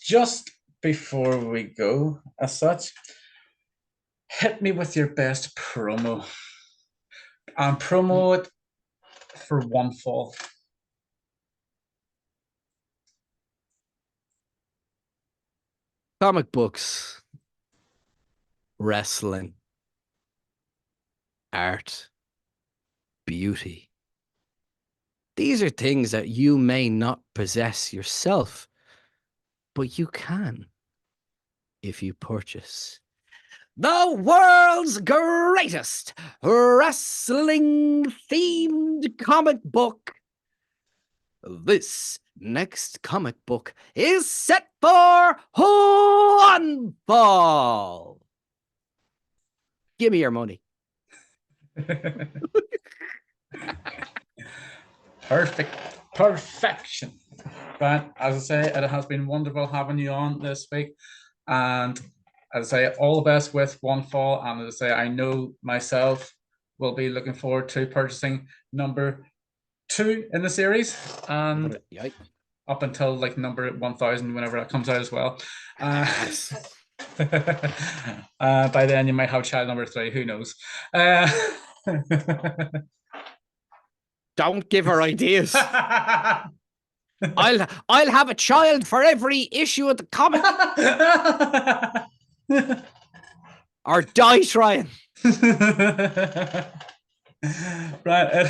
just before we go, as such, hit me with your best promo. And promo it for One Fall. Comic books, wrestling, art, beauty. These are things that you may not possess yourself, but you can if you purchase the world's greatest wrestling-themed comic book. This next comic book is set for One Fall. Give me your money. Perfection. But as I say, it has been wonderful having you on this week. And as I say, all the best with One Fall. And as I say, I know myself will be looking forward to purchasing number 2 in the series, and up until like number 1000, whenever it comes out as well. By then you might have child number 3, who knows. Don't give her ideas. I'll have a child for every issue of the comic. Or die trying. Right.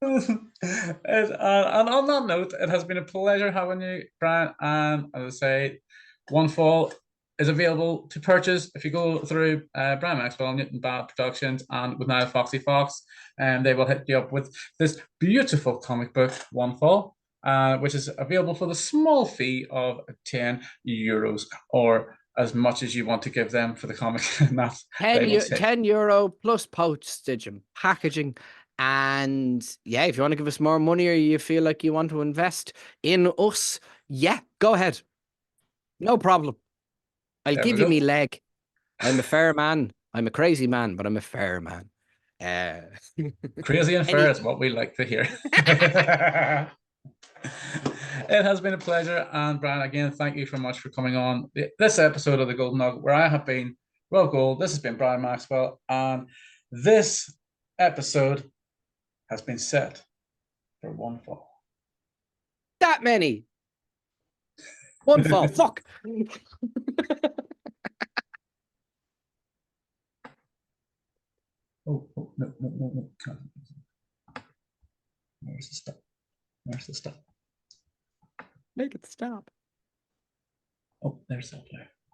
And on that note, it has been a pleasure having you, Brian. And as I say, One Fall is available to purchase if you go through Brian Maxwell, Newton Bar Productions, and with now Foxy Fox, and they will hit you up with this beautiful comic book, One Fall. which is available for the small fee of €10, or as much as you want to give them for the comic. And that's 10 euro plus postage and packaging. And yeah, if you want to give us more money or you feel like you want to invest in us, yeah, go ahead. No problem. I'll There give we you go. me leg. I'm a fair man. I'm a crazy man, but I'm a fair man. Crazy and fair is what we like to hear. It has been a pleasure. And Brian, again, thank you so much for coming on this episode of the Goulden Nugget, where I have been Rob Gould. This has been Brian Maxwell. And this episode has been set for one fall. That many. One fall. Fuck. Oh, no. Where's the stuff? Where's the stuff? Make it stop. Oh, there's that there.